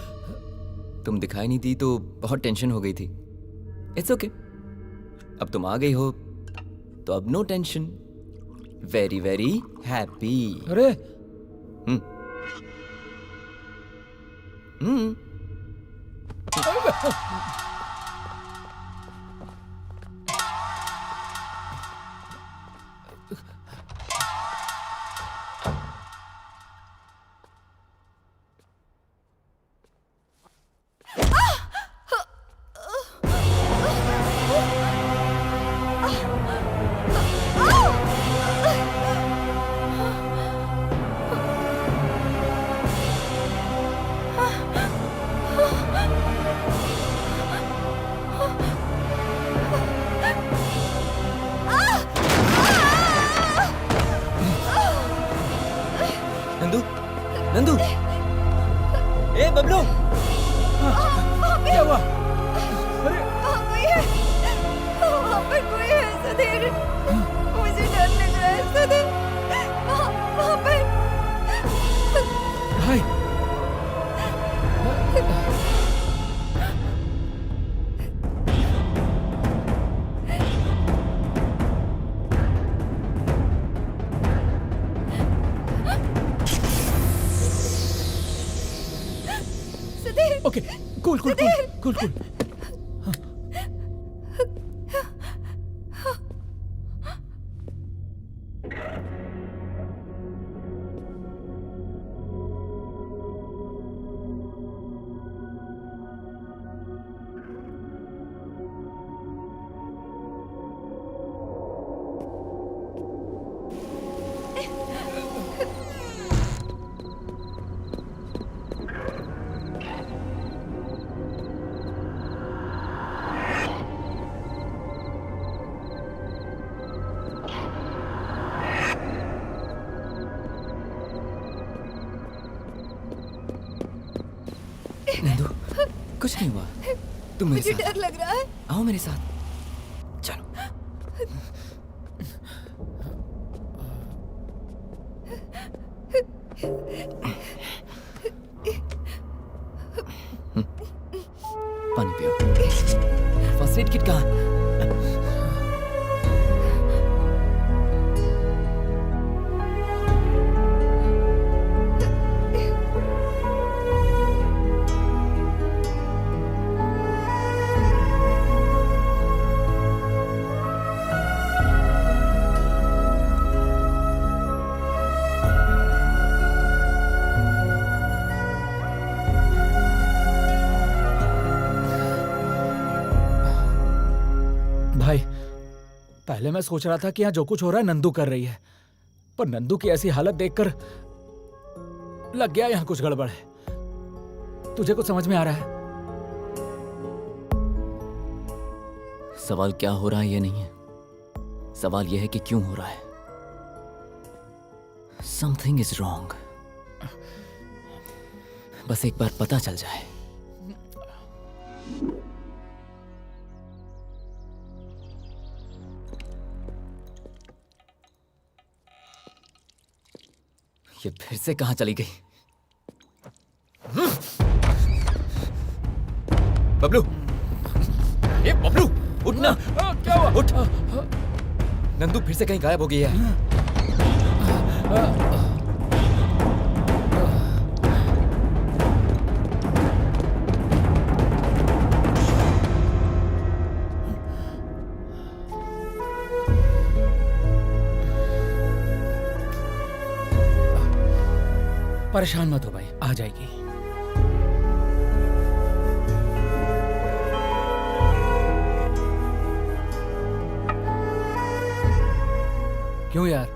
तुम दिखाई नहीं दी तो बहुत टेंशन हो गई थी। इट्स ओके, अब तुम आ गई हो तो अब no tension. Very very happy.
अरे
हम्म। नंदू, नंदू, ए बबलू,
क्या हुआ?
कोई है, वहाँ पर कोई है सुधीर, मुझे डर लग रहा है सुधीर, वहाँ पर।
भाई
Sudhir,
okay, cool cool cool cool cool.
Nandu, कुछ नहीं हुआ। तुम मेरे
मुझे
साथ
डर लग रहा है।
आओ, मेरे साथ चलो। पानी पियो। फर्स्ट एड किट कहाँ?
भाई, पहले मैं सोच रहा था कि यहाँ जो कुछ हो रहा है नंदू कर रही है, पर नंदू की ऐसी हालत देखकर लग गया यहाँ कुछ गड़बड़ है। तुझे कुछ समझ में आ रहा है?
सवाल क्या हो रहा है ये नहीं है, सवाल यह है कि क्यों हो रहा है। Something is wrong. बस एक बार पता चल जाए। ये फिर से कहां चली गई? बबलू, ये बबलू, उठना।
क्या हुआ?
उठ। नंदू फिर से कहीं गायब हो गई है।
परेशान मत हो भाई, आ जाएगी। क्यों यार,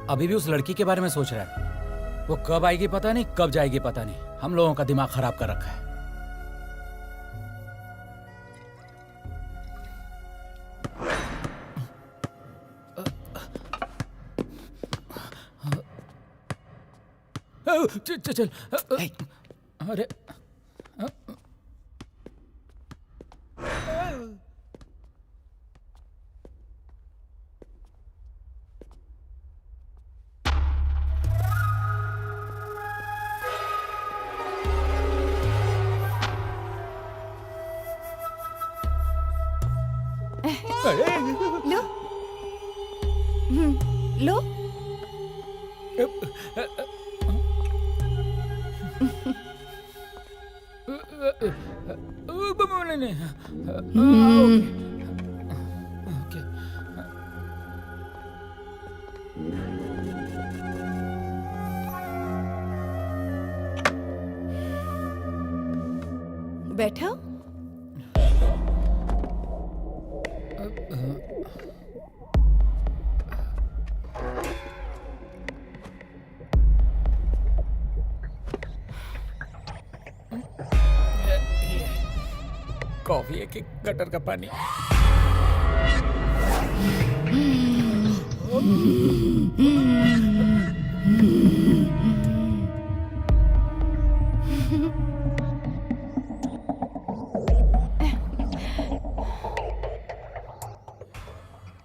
अभी भी उस लड़की के बारे में सोच रहा है? वो कब आएगी पता नहीं, कब जाएगी पता नहीं। हम लोगों का दिमाग खराब कर रखा है। चल चल। अरे
लो लो
ओके।
बैठो।
कॉफी है कि गटर का पानी?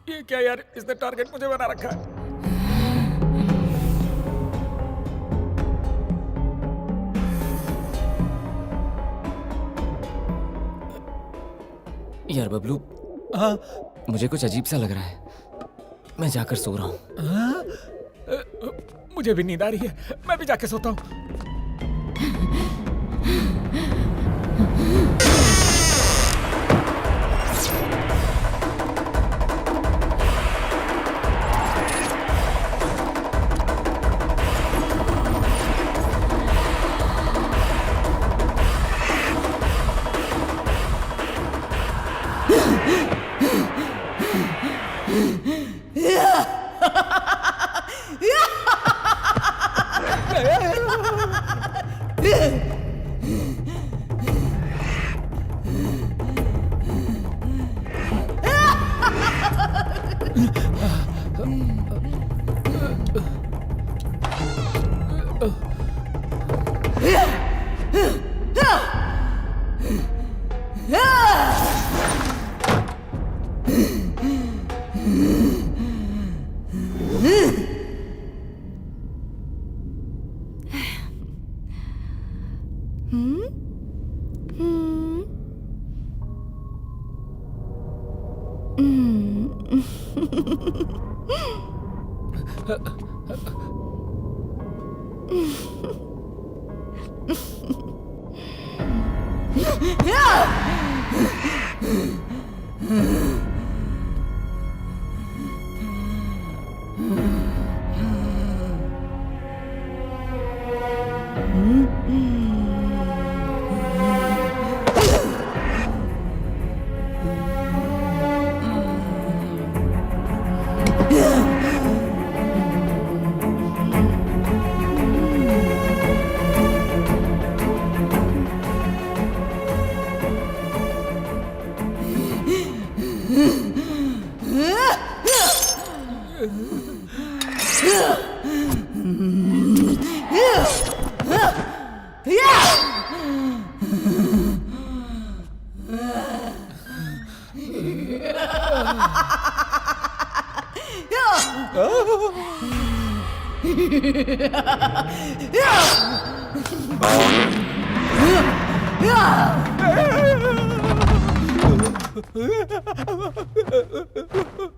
ये क्या यार, इसने टारगेट मुझे बना रखा है।
यार बबलू, मुझे कुछ अजीब सा लग रहा है। मैं जाकर सो रहा हूँ।
मुझे भी नींद आ रही है, मैं भी जाके सोता हूँ।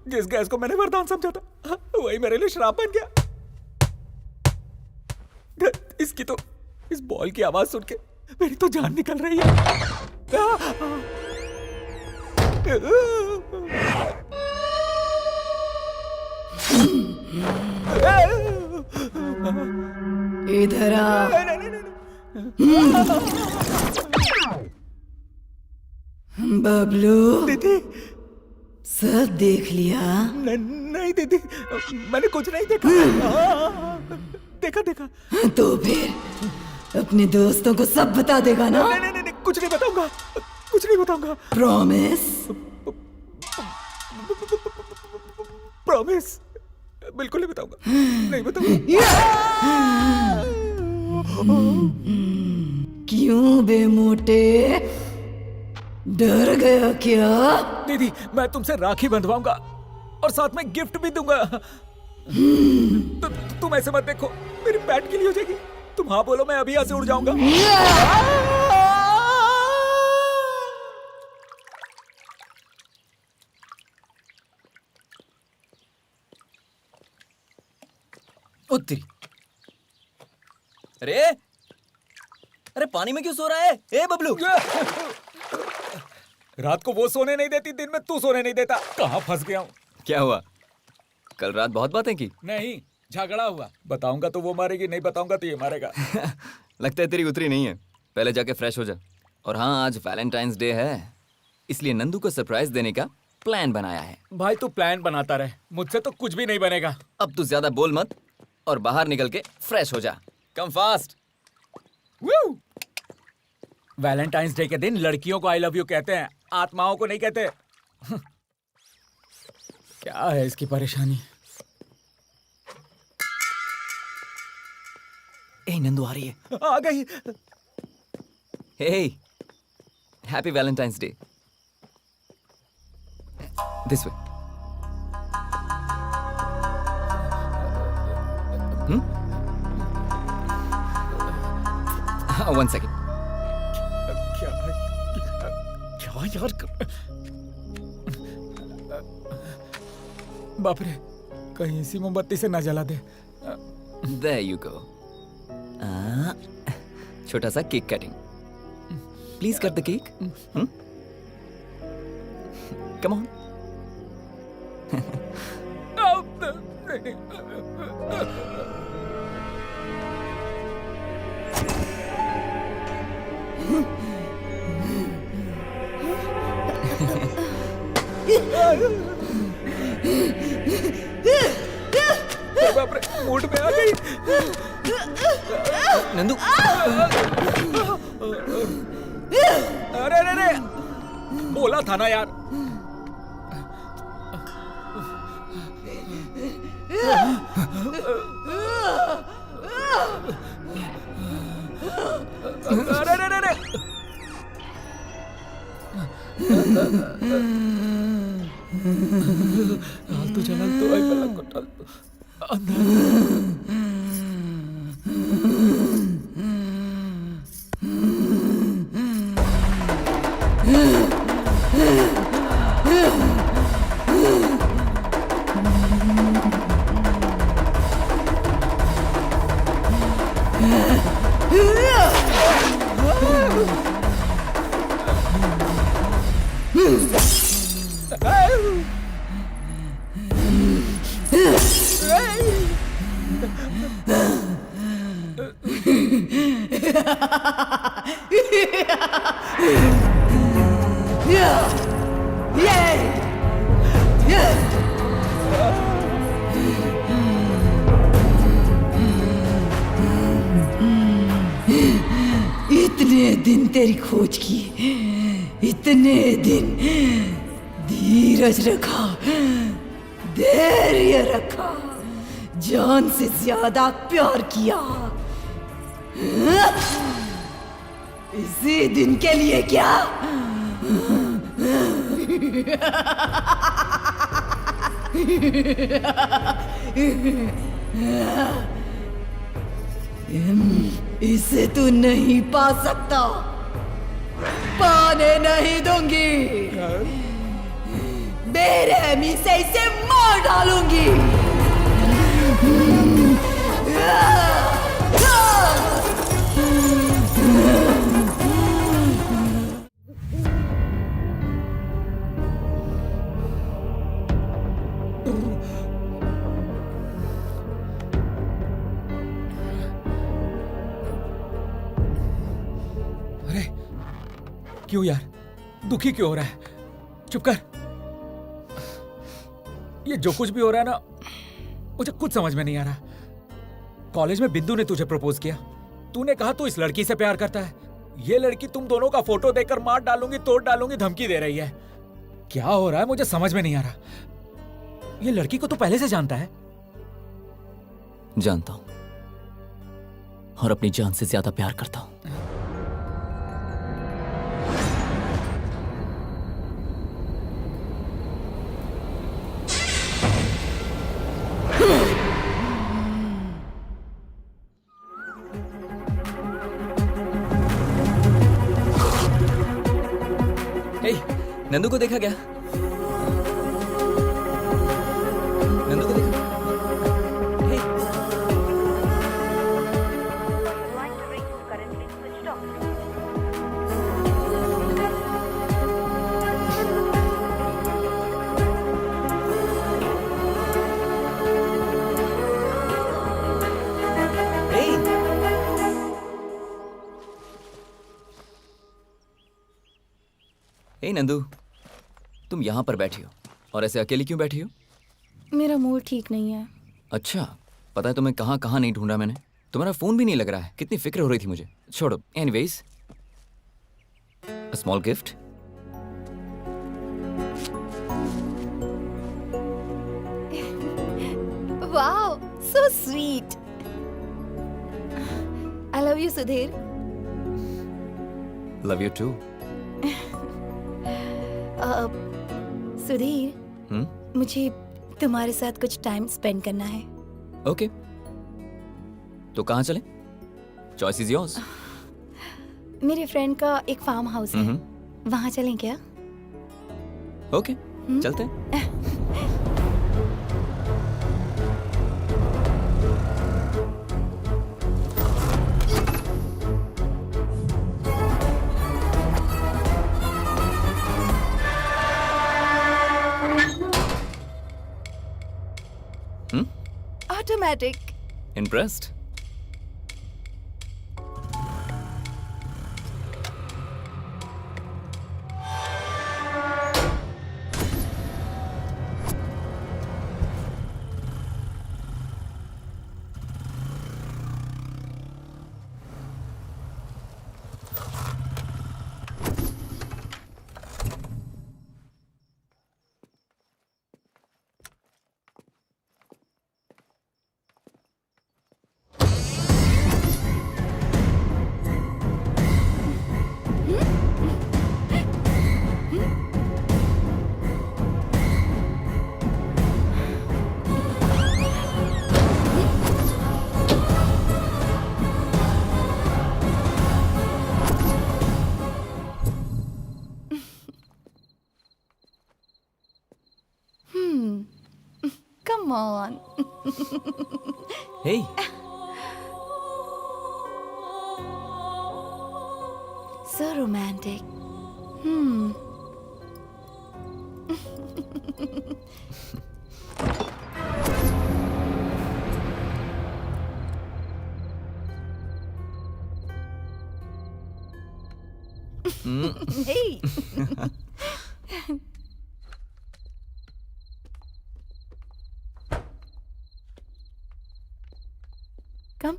जिस गैस को मैंने वरदान समझा था वही मेरे लिए श्राप बन गया। इसकी तो, इस बॉल की आवाज सुन के मेरी तो जान निकल रही है।
इधर आ। बबलू,
दीदी
सब देख लिया?
नहीं दीदी, मैंने कुछ नहीं देखा। देखा।
तो फिर अपने दोस्तों को सब बता देगा ना?
नहीं, कुछ नहीं बताऊंगा। प्रॉमिस, बिल्कुल नहीं बताऊंगा।
क्यों बे मोटे, डर गया क्या?
दीदी मैं तुमसे राखी बंधवाऊंगा और साथ में गिफ्ट भी दूंगा। तुम ऐसे मत देखो, मेरी पैट के लिए हो जाएगी। तुम हाँ बोलो, मैं अभी यहाँ से उड़ जाऊंगा।
उत्तरी। अरे अरे पानी में क्यों सो रहा है? ए बबलू,
रात को वो सोने नहीं देती, दिन में तू सोने नहीं देता। कहाँ फंस गया हूँ?
क्या हुआ? कल रात बहुत बातें की।
नहीं, झगड़ा हुआ। बताऊंगा तो वो मारेगी, नहीं बताऊंगा तो ये मारेगा।
लगता है तेरी उतरी नहीं है। पहले जाके फ्रेश हो जा। और हाँ, आज वैलेंटाइंस डे है, इसलिए नंदू को सरप्राइज देने का प्लान बनाया है।
भाई तू प्लान बनाता रहे, मुझसे तो कुछ भी नहीं बनेगा।
अब तू ज्यादा बोल मत और बाहर निकल के फ्रेश हो जा। Come fast.
वैलेंटाइंस डे के दिन लड़कियों को आई लव यू कहते हैं, आत्माओं को नहीं कहते। क्या है इसकी परेशानी?
ए नंदू आ रही है।
आ गई।
Hey happy Valentine's day. This way. One second.
क्या यार बाप रे, कहीं इसी मोमबत्ती से ना जला दे।
There you go. छोटा सा cake cutting. Please cut the cake. Come on.
बाप रे, मूड में आ गई।
नंदू।
अरे अरे अरे, बोला था ना यार। अरे अरे अरे, डाल तो चला तो आई पलक को डाल तो
इतने दिन तेरी खोज की, इतने दिन धीरज रखा, धैर्य रखा, जान से ज्यादा प्यार किया, इसी दिन के लिए क्या? इसे तू नहीं पा सकता, पाने नहीं दूंगी, बेरहमी से इसे मार डालूंगी।
क्यों यार, दुखी क्यों हो रहा है? चुप कर। ये जो कुछ भी हो रहा है ना, मुझे कुछ समझ में नहीं आ रहा। कॉलेज में बिंदु ने तुझे प्रपोज किया, तूने कहा तू इस लड़की से प्यार करता है। ये लड़की तुम दोनों का फोटो देखकर मार डालूंगी, तोड़ डालूंगी धमकी दे रही है। क्या हो रहा है मुझे समझ में नहीं आ रहा। ये लड़की को तू पहले से जानता है?
जानता हूं, और अपनी जान से ज्यादा प्यार करता हूं। हे, नंदू को देखा क्या? नंदू को देखा? हे, हे नंदू, तुम यहाँ पर बैठी हो और ऐसे अकेली क्यों बैठी हो?
मेरा मूड ठीक नहीं है।
अच्छा, पता है तुम्हें कहाँ कहाँ नहीं ढूंढा मैंने। तुम्हारा फोन भी नहीं लग रहा है। कितनी फिक्र हो रही थी मुझे। छोड़ो, anyways, a small gift.
Wow, so sweet. I love you Sudhir.
Love you too.
Sudhir, मुझे तुम्हारे साथ कुछ टाइम स्पेंड करना है।
ओके, तो कहाँ चले? Choice is yours.
मेरे फ्रेंड का एक फार्म हाउस है, वहाँ चलें क्या?
ओके, चलते हैं।
Automatic.
Impressed?
Come on.
Hey.
So romantic. Hey. Come.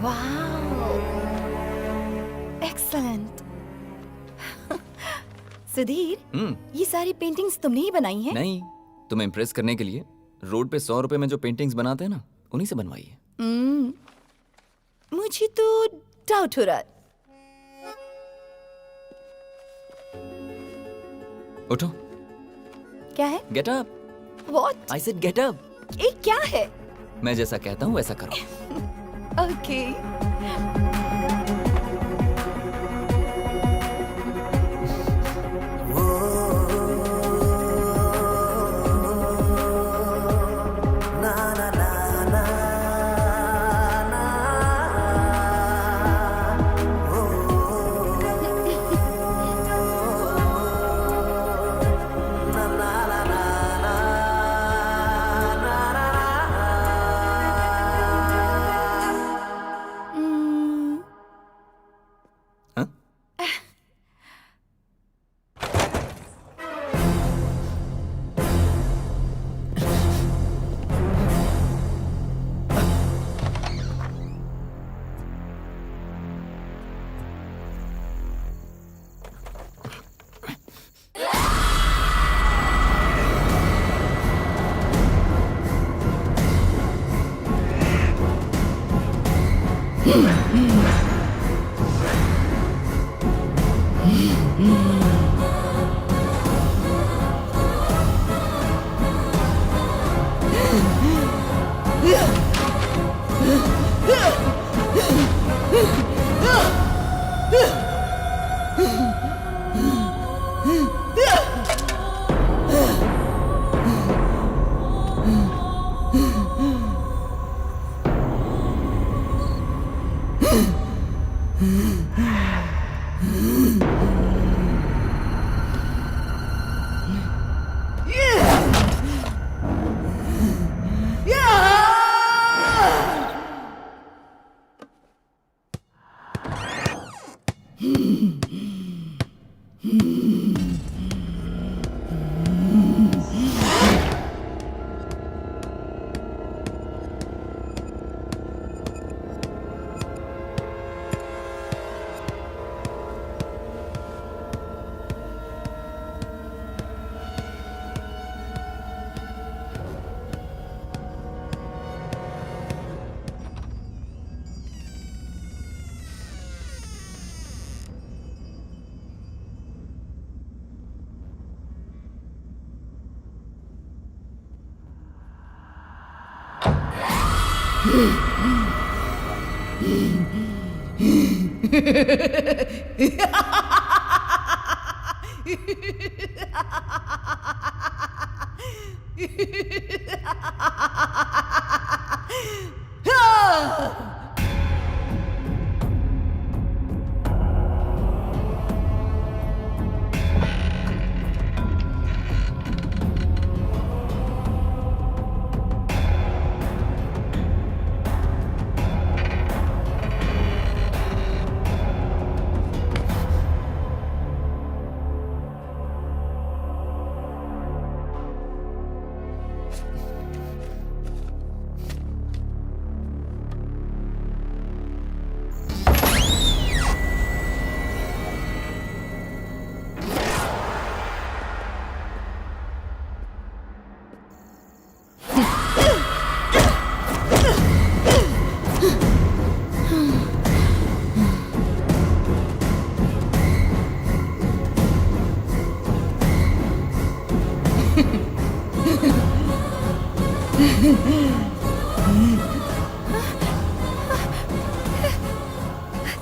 Wow. Excellent. Sudhir, ये सारी पेंटिंग्स तुमने ही बनाई हैं?
नहीं, तुम्हें इम्प्रेस करने के लिए रोड पे 100 रुपए में जो पेंटिंग्स बनाते हैं ना, उन्हीं से बनवाई है।
मुझे तो डाउट हो रहा है।
उठो।
क्या है?
Get up.
What?
I said get up.
ये क्या है?
मैं जैसा कहता हूँ वैसा करो।
Okay.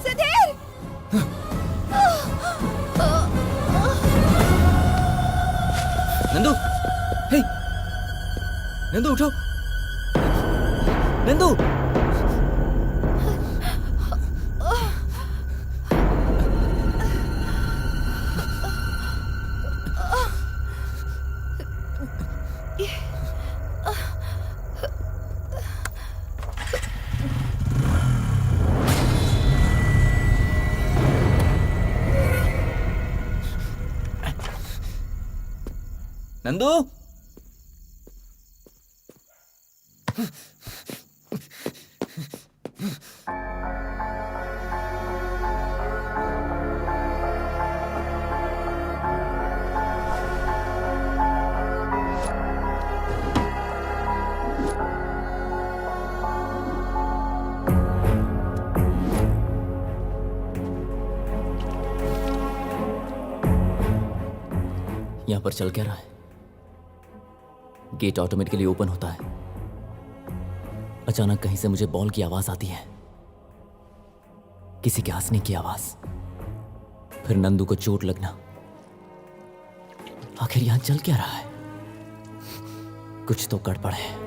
सुधीर!
नंदू, हे, नंदू उठो, नंदू। नंदू,
यहां पर चल क्या रहा है? गेट ऑटोमेटिकली ओपन होता है। अचानक कहीं से मुझे बॉल की आवाज आती है, किसी के हंसने की आवाज, फिर नंदू को चोट लगना। आखिर यहां चल क्या रहा है? कुछ तो गड़बड़ है।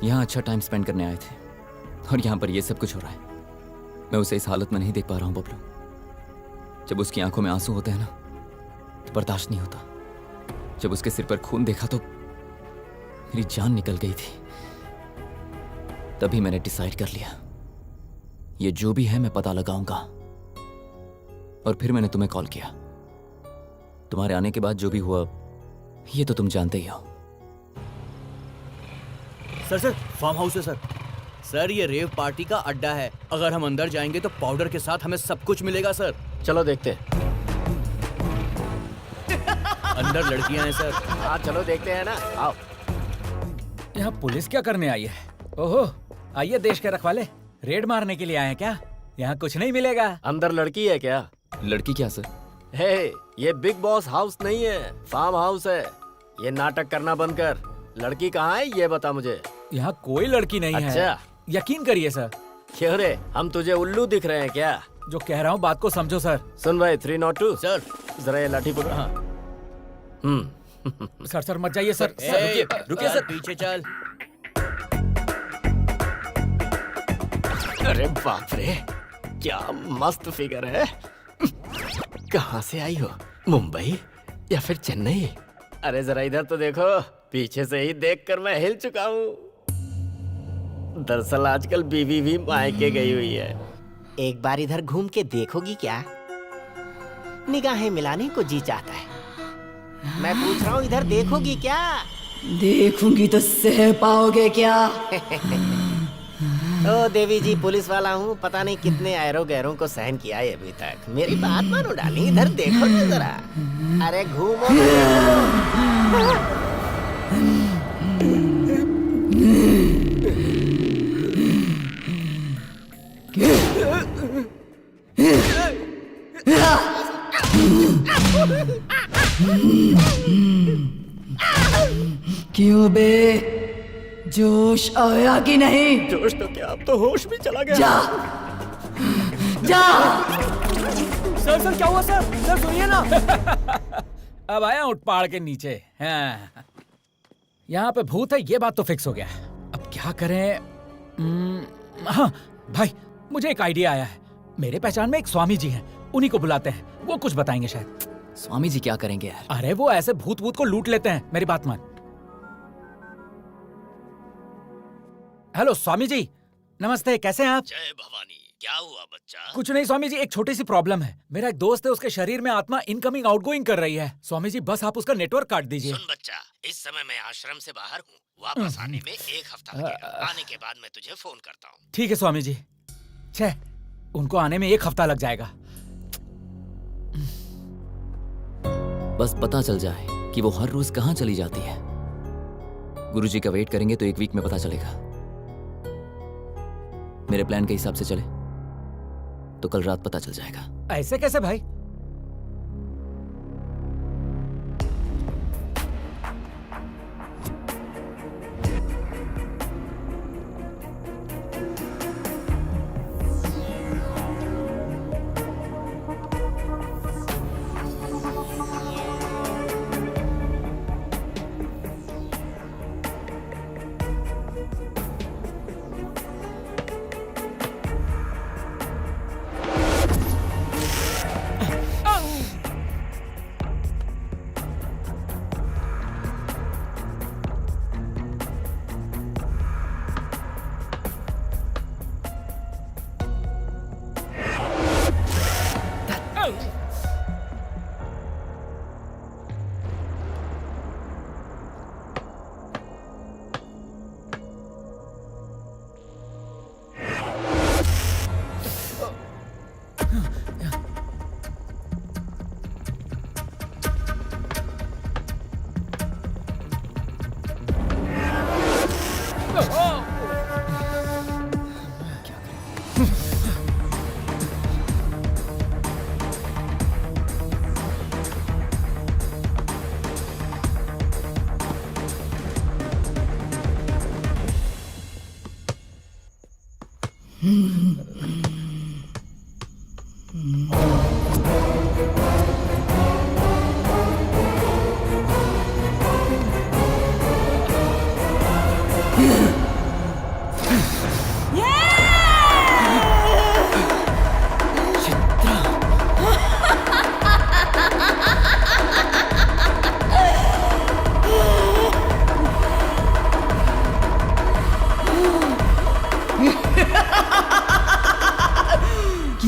यहां अच्छा टाइम स्पेंड करने आए थे और यहां पर यह सब कुछ हो रहा है। मैं उसे इस हालत में नहीं देख पा रहा हूं बबलू। जब उसकी आंखों में आंसू होते हैं ना, तो बर्दाश्त नहीं होता। जब उसके सिर पर खून देखा तो मेरी जान निकल गई थी। तभी मैंने डिसाइड कर लिया, ये जो भी है मैं पता लगाऊंगा। और फिर मैंने तुम्हें कॉल किया। तुम्हारे आने के बाद जो भी हुआ ये तो तुम जानते ही हो।
सर फार्म हाउस है सर, ये रेव पार्टी का अड्डा है। अगर हम अंदर जाएंगे तो पाउडर के साथ हमें सब कुछ मिलेगा सर।
चलो देखते हैं।
अंदर लड़कियां हैं सर।
हाँ चलो देखते हैं ना, आओ।
यहाँ पुलिस क्या करने आई है? ओहो, आइए देश के रखवाले, रेड मारने के लिए आए हैं क्या? यहाँ कुछ नहीं मिलेगा।
अंदर लड़की है क्या?
लड़की क्या सर?
हे, ये बिग बॉस हाउस नहीं है, फार्म हाउस है। ये नाटक करना बंद कर। लड़की कहाँ है ये बता मुझे।
यहाँ कोई लड़की नहीं है।
अच्छा।
यकीन करिए सर।
क्यों रे, हम तुझे उल्लू दिख रहे हैं क्या?
जो कह रहा हूँ बात को समझो सर।
सुन भाई 302
सर
जरा ये लाठी पकड़। हाँ।
सर मत जाइए सर।
रुकिए सर, पीछे चल।
अरे बाप रे, क्या मस्त फिगर है। कहाँ से आई हो, मुंबई या फिर चेन्नई? अरे जरा इधर तो देखो, पीछे से ही देखकर मैं हिल चुका हूँ। दरअसल आजकल बीवी भी मायके गई हुई है।
एक बार इधर घूम के देखोगी क्या? निगाहें मिलाने को जी चाहता है। मैं पूछ रहा हूँ, इधर देखोगी क्या?
देखूंगी तो सह पाओगे क्या?
ओ देवी जी, पुलिस वाला हूँ, पता नहीं कितने ऐरों गैरों को सहन किया है अभी तक। मेरी बात मानो डाली, इधर देखो ना जरा। अरे घूमो।
क्यों बे, जोश आया कि नहीं?
जोश तो क्या, अब तो होश भी चला गया।
जा जा।
सर क्या हुआ सर? सर सुनिए ना। अब आया उठ पहाड़ के नीचे। हाँ। यहाँ पे भूत है, ये बात तो फिक्स हो गया। अब क्या करें? हाँ भाई, मुझे एक आइडिया आया है। मेरे पहचान में एक स्वामी जी हैं, उन्हीं को बुलाते हैं, वो कुछ बताएंगे शायद।
स्वामी जी क्या करेंगे यार?
अरे वो ऐसे भूत को लूट लेते हैं, मेरी बात मान। हेलो स्वामी जी, नमस्ते, कैसे हैं आप?
जय भवानी, क्या हुआ बच्चा?
कुछ नहीं स्वामी जी, एक छोटी सी प्रॉब्लम है। मेरा एक दोस्त है, उसके शरीर में आत्मा इनकमिंग आउटगोइंग कर रही है। स्वामी जी बस आप उसका नेटवर्क काट दीजिए।
सुन बच्चा, इस समय मैं आश्रम से बाहर हूँ, वापस आने में 1 हफ्ता लगेगा। आने के बाद मैं तुझे फोन करता हूँ।
ठीक है स्वामी जी। छे, उनको आने में 1 हफ्ता लग जाएगा।
बस पता चल जाए कि वो हर रोज कहाँ चली जाती है। गुरुजी का वेट करेंगे तो 1 वीक में पता चलेगा। मेरे प्लान के हिसाब से चले तो कल रात पता चल जाएगा।
ऐसे कैसे भाई?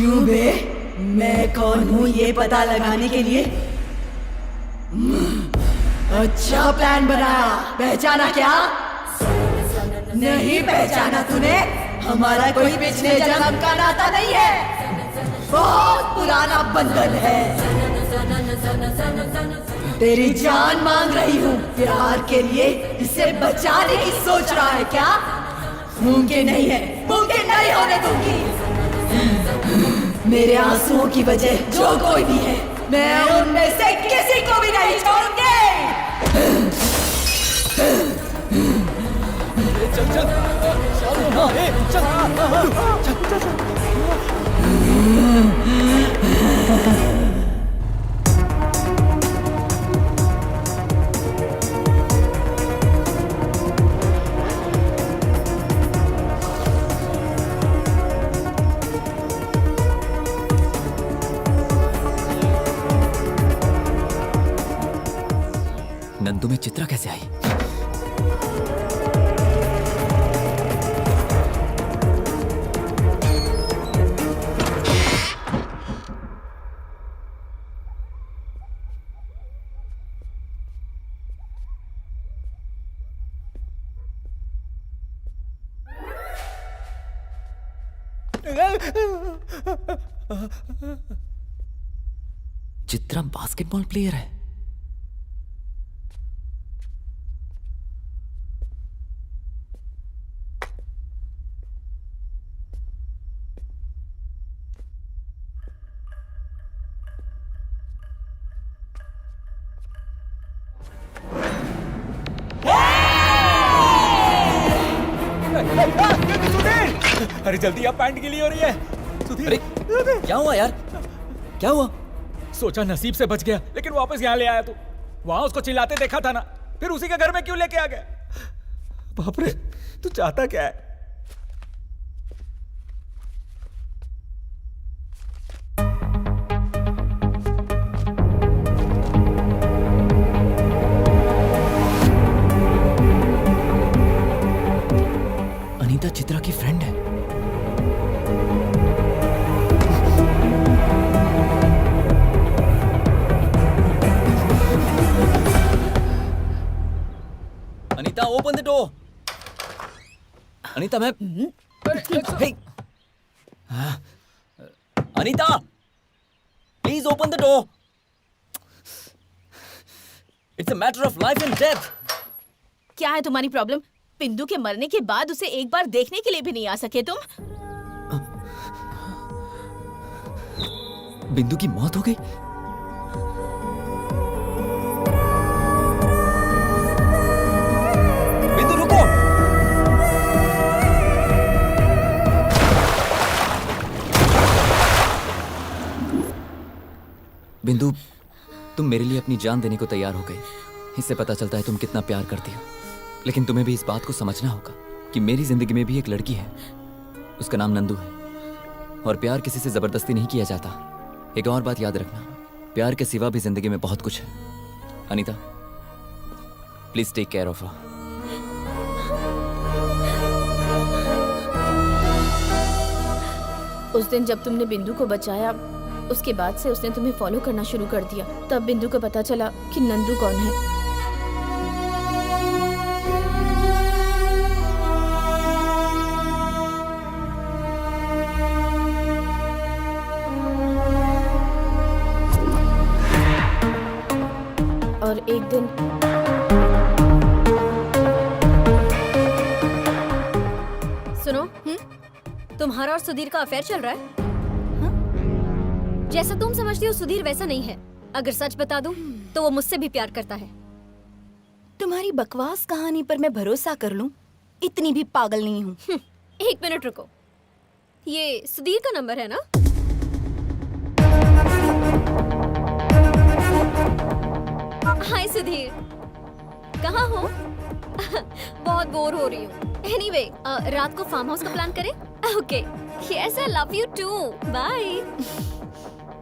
क्यों बे? मैं कौन हूँ ये पता लगाने के लिए? अच्छा प्लान बनाया। पहचाना क्या? नहीं पहचाना तूने? हमारा कोई पिछले जन्म का नाता नहीं है, बहुत पुराना बंधन है। तेरी जान मांग रही हूँ प्यार के लिए, इसे बचाने की सोच रहा है क्या? मुमकिन नहीं है, मुमकिन नहीं होने दूंगी। मेरे आंसुओं की वजह जो कोई भी है, मैं उनमें से किसी को भी नहीं छोड़ूंगी।
नंदू में चित्रा कैसे आई? चित्रा बास्केटबॉल प्लेयर है।
अरे जल्दी, आप पैंट गीली हो रही है। सुधीर,
अरे क्या हुआ यार? क्या हुआ?
सोचा नसीब से बच गया, लेकिन वापस यहाँ ले आया तू। वहां उसको चिल्लाते देखा था ना, फिर उसी के घर में क्यों लेके आ गया? बाप रे, तू चाहता क्या है?
अनीता चित्रा की फ्रेंड है। Anita, open the door. Anita, मैं hey! Anita, please open the door. It's a matter of life and death.
क्या है तुम्हारी प्रॉब्लम? बिंदु के मरने के बाद उसे एक बार देखने के लिए भी नहीं आ सके तुम?
बिंदु की मौत हो गई? बिंदु रुको! बिंदु, तुम मेरे लिए अपनी जान देने को तैयार हो गई। इससे पता चलता है तुम कितना प्यार करती हो। लेकिन तुम्हें भी इस बात को समझना होगा कि मेरी जिंदगी में भी एक लड़की है। उसका नाम नंदू है, और प्यार किसी से जबरदस्ती नहीं किया जाता। एक और बात याद रखना, प्यार के सिवा भी जिंदगी में बहुत कुछ है। Anita, please take care of her.
उस दिन जब तुमने बिंदु को बचाया, उसके बाद से उसने तुम्हें फॉलो करना शुरू कर दिया। तब बिंदु को पता चला कि नंदू कौन है। और एक दिन
सुनो, तुम्हारा और सुधीर का अफेयर चल रहा है। जैसा तुम समझती हो सुधीर वैसा नहीं है। अगर सच बता दूं तो वो मुझसे भी प्यार करता है।
तुम्हारी बकवास कहानी पर मैं भरोसा कर लूं? इतनी भी पागल नहीं हूँ।
एक मिनट रुको, ये सुधीर का नंबर है ना? हाय सुधीर, कहाँ हो? बहुत बोर हो रही हूँ। एनीवे, रात को फार्म हाउस का प्लान करें? Okay, yes I love you too, bye.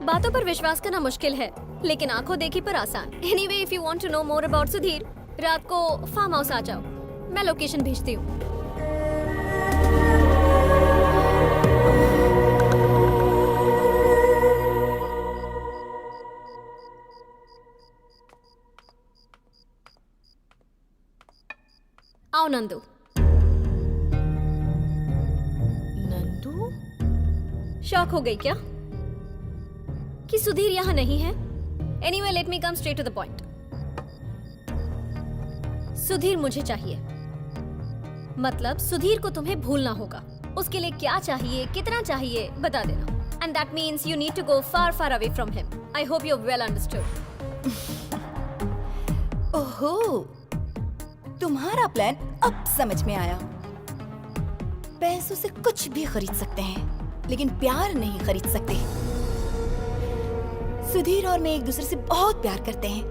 बातों पर विश्वास करना मुश्किल है, लेकिन आंखों देखी पर आसान। Anyway, if you want to know more about Sudhir, रात को फार्म हाउस आ जाओ, मैं लोकेशन भेजती हूँ। आओ नंदू।
नंदू?
शॉक हो गई क्या कि सुधीर यहाँ नहीं है? Anyway let me come straight to the point. Sudhir मुझे चाहिए, मतलब सुधीर को तुम्हें भूलना होगा। उसके लिए क्या चाहिए, कितना चाहिए, बता देना। And that means you need to go far far away from him. I hope you well understood.
ओहो, तुम्हारा प्लान अब समझ में आया। पैसों से कुछ भी खरीद सकते हैं, लेकिन प्यार नहीं खरीद सकते। सुधीर और मैं एक दूसरे से बहुत प्यार करते हैं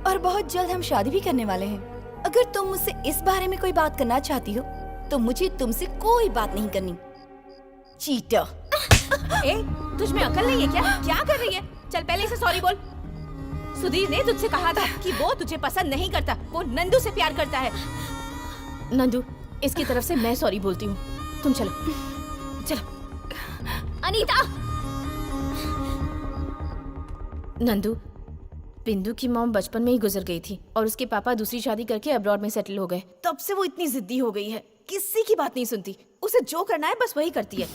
और बहुत जल्द हम शादी भी करने वाले हैं। अगर तुम मुझसे इस बारे में कोई बात करना चाहती हो तो मुझे तुमसे कोई बात नहीं करनी। चीटर।
ए, तुझ में अकल नहीं है क्या? क्या कर रही है? चल पहले इसे सॉरी बोल। सुधीर ने तुझसे कहा था कि वो तुझे पसंद नहीं करता, वो नंदू से प्यार करता है। नंदू, इसकी तरफ से मैं सॉरी बोलती हूँ। तुम चलो चलो।
अनीता!
नंदू, बिंदु की मॉम बचपन में ही गुजर गई थी और उसके पापा दूसरी शादी करके अब्रॉड में सेटल हो गए। तब से वो इतनी जिद्दी हो गई है, किसी की बात नहीं सुनती। उसे जो करना है बस वही करती है।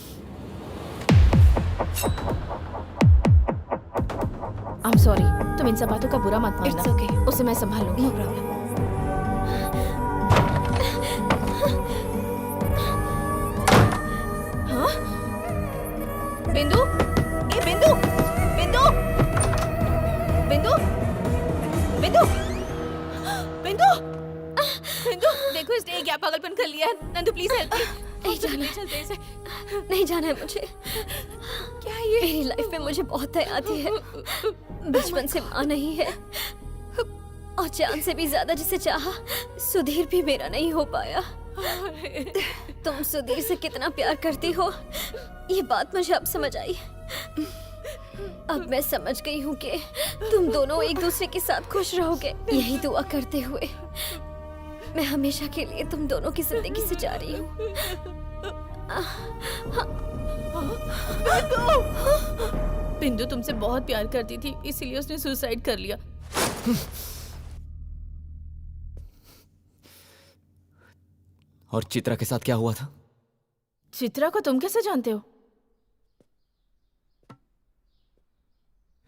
I'm sorry, तुम इन सब बातों का बुरा मत मानना।
It's okay.
उसे मैं संभाल लूंगी।
No problem.
हाँ? बिंदु? ए बिंदु! बिंदु! बिंदु! बिंदु! बिंदु! बिंदु, देखो इसने क्या पागलपन कर लिया है। Nandu please help me.
नहीं जाना है,
चलते इसे।
नहीं जाना है मुझे।
क्या ये?
मेरी लाइफ में मुझे बहुत दया आती है। बचपन से माँ नहीं है और जान से भी ज्यादा जिसे चाहा, सुधीर भी मेरा नहीं हो पाया। तुम सुधीर से कितना प्यार करती हो, ये बात मुझे अब समझ आई। अब मैं समझ गई हूँ कि तुम दोनों एक दूसरे के साथ खुश रहोगे। यही दुआ करते हुए मैं हमेशा के लिए तुम दोनों की जिंदगी से जा रही हूँ।
बिंदु तुमसे बहुत प्यार करती थी, इसीलिए उसने सुसाइड कर लिया।
और चित्रा के साथ क्या हुआ था?
चित्रा को तुम कैसे जानते हो?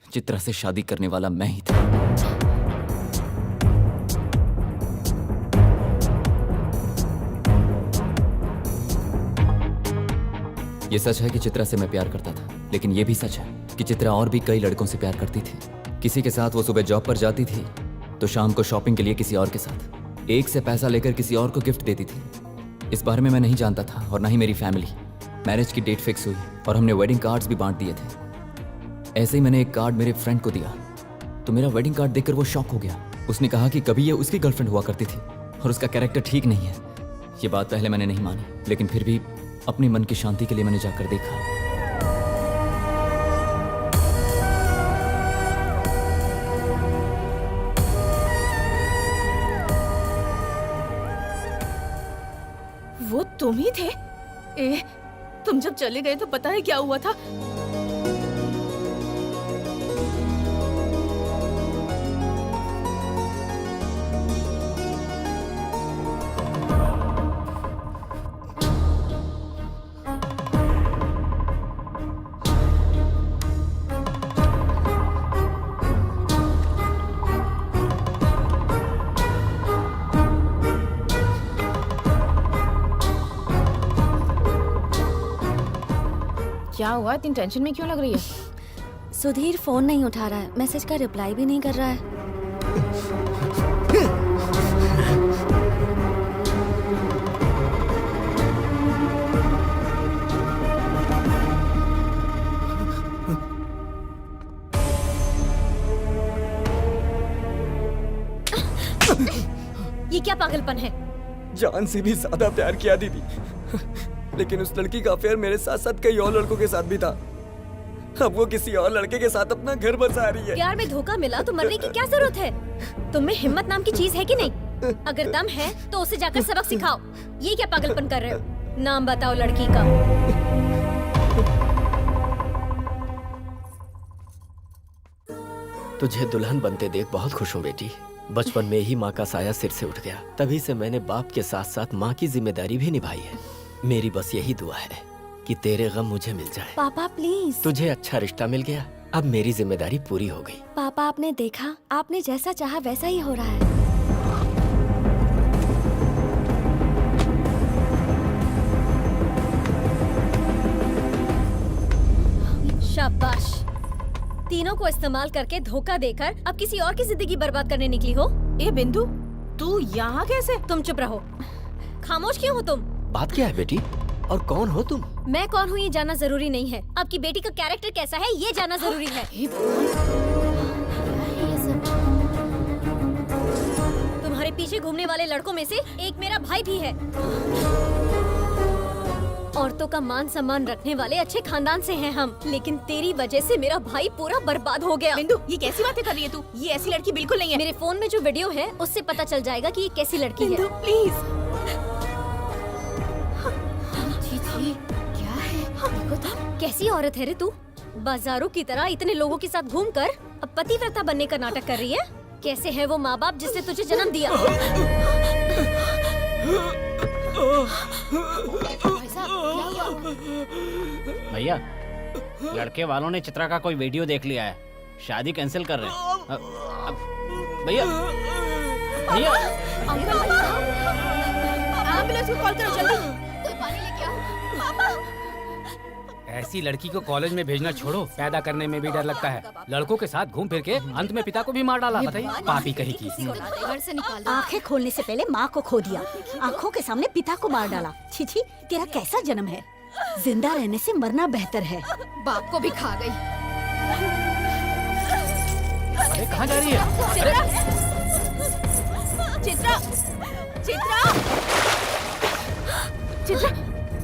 चित्रा से शादी करने वाला मैं ही था। ये सच है कि चित्रा से मैं प्यार करता था, लेकिन ये भी सच है कि चित्रा और भी कई लड़कों से प्यार करती थी। किसी के साथ वो सुबह जॉब पर जाती थी तो शाम को शॉपिंग के लिए किसी और के साथ, एक से पैसा लेकर किसी और को गिफ्ट देती थी। इस बारे में मैं नहीं जानता था और ना ही मेरी फैमिली। मैरिज की डेट फिक्स हुई और हमने वेडिंग कार्ड्स भी बांट दिए थे। ऐसे ही मैंने एक कार्ड मेरे फ्रेंड को दिया तो मेरा वेडिंग कार्ड देखकर वो शॉक हो गया। उसने कहा कि कभी ये उसकी गर्लफ्रेंड हुआ करती थी और उसका कैरेक्टर ठीक नहीं है। ये बात पहले मैंने नहीं मानी, लेकिन फिर भी अपनी मन की शांति के लिए मैंने जाकर देखा।
वो तुम ही थे? ए, तुम जब चले गए तो पता है क्या हुआ था? क्या हुआ? इतनी टेंशन में क्यों लग रही है?
सुधीर फोन नहीं उठा रहा है, मैसेज का रिप्लाई भी नहीं कर रहा है। ये क्या पागलपन है?
जान से भी ज्यादा प्यार किया दीदी, लेकिन उस लड़की का अफेयर मेरे साथ साथ कई और लड़कों के साथ भी था। अब वो किसी और लड़के के साथ अपना घर बसा रही है।
प्यार में धोखा मिला तो मरने की क्या जरूरत है? तुम में हिम्मत नाम की चीज है कि नहीं? अगर दम है तो उसे जाकर सबक सिखाओ। ये क्या पागलपन कर रहे हो? नाम बताओ लड़की का।
तुझे दुल्हन बनते देख बहुत खुश हूँ बेटी। बचपन में ही माँ का साया सिर से उठ गया। तभी से मैंने बाप के साथ साथ माँ की जिम्मेदारी भी निभाई है। मेरी बस यही दुआ है कि तेरे गम मुझे मिल जाए।
पापा प्लीज।
तुझे अच्छा रिश्ता मिल गया, अब मेरी जिम्मेदारी पूरी हो गई।
पापा आपने देखा, आपने जैसा चाहा वैसा ही हो रहा है। शाबाश, तीनों को इस्तेमाल करके धोखा देकर अब किसी और की जिंदगी बर्बाद करने निकली हो।
ए बिंदु, तू यहाँ कैसे?
तुम चुप रहो, खामोश क्यों हो तुम?
बात क्या है बेटी, और कौन हो तुम?
मैं कौन हूँ ये जानना जरूरी नहीं है, आपकी बेटी का कैरेक्टर कैसा है ये जानना जरूरी है। तुम्हारे पीछे घूमने वाले लड़कों में से एक मेरा भाई भी है। औरतों का मान सम्मान रखने वाले अच्छे खानदान से हैं हम, लेकिन तेरी वजह से मेरा भाई पूरा बर्बाद हो गया।
बिंदु, ये कैसी बातें कर रही है तू? ये ऐसी लड़की बिल्कुल नहीं है।
मेरे फोन में जो वीडियो है उससे पता चल जाएगा कि ये कैसी लड़की है।
प्लीज।
क्या है? देखो तो कैसी औरत है रे तू, बाजारों की तरह इतने लोगों के साथ घूमकर अब पतिव्रता बनने का नाटक कर रही है। कैसे है वो माँ बाप जिसने तुझे जन्म दिया?
भैया, लड़के वालों ने चित्रा का कोई वीडियो देख लिया है, शादी कैंसिल कर रहे हैं। भैया भैया,
एम्बुलेंस को कॉल करो जल्दी। कोई पानी लेके आओ। पापा,
ऐसी लड़की को कॉलेज में भेजना छोड़ो, पैदा करने में भी डर लगता है। लड़कों के साथ घूम फिर के अंत में पिता को भी मार डाला। बताइए, पापी कहीं की।
घर से निकाल दो।
आंखें खोलने से पहले माँ को खो दिया, आंखों के सामने पिता को मार डाला। छी छी, तेरा कैसा जन्म है? जिंदा रहने से मरना बेहतर है।
बाप को भी खा गई।
अरे कहाँ जा रही है?
चित्रा, चित्रा, चित्रा।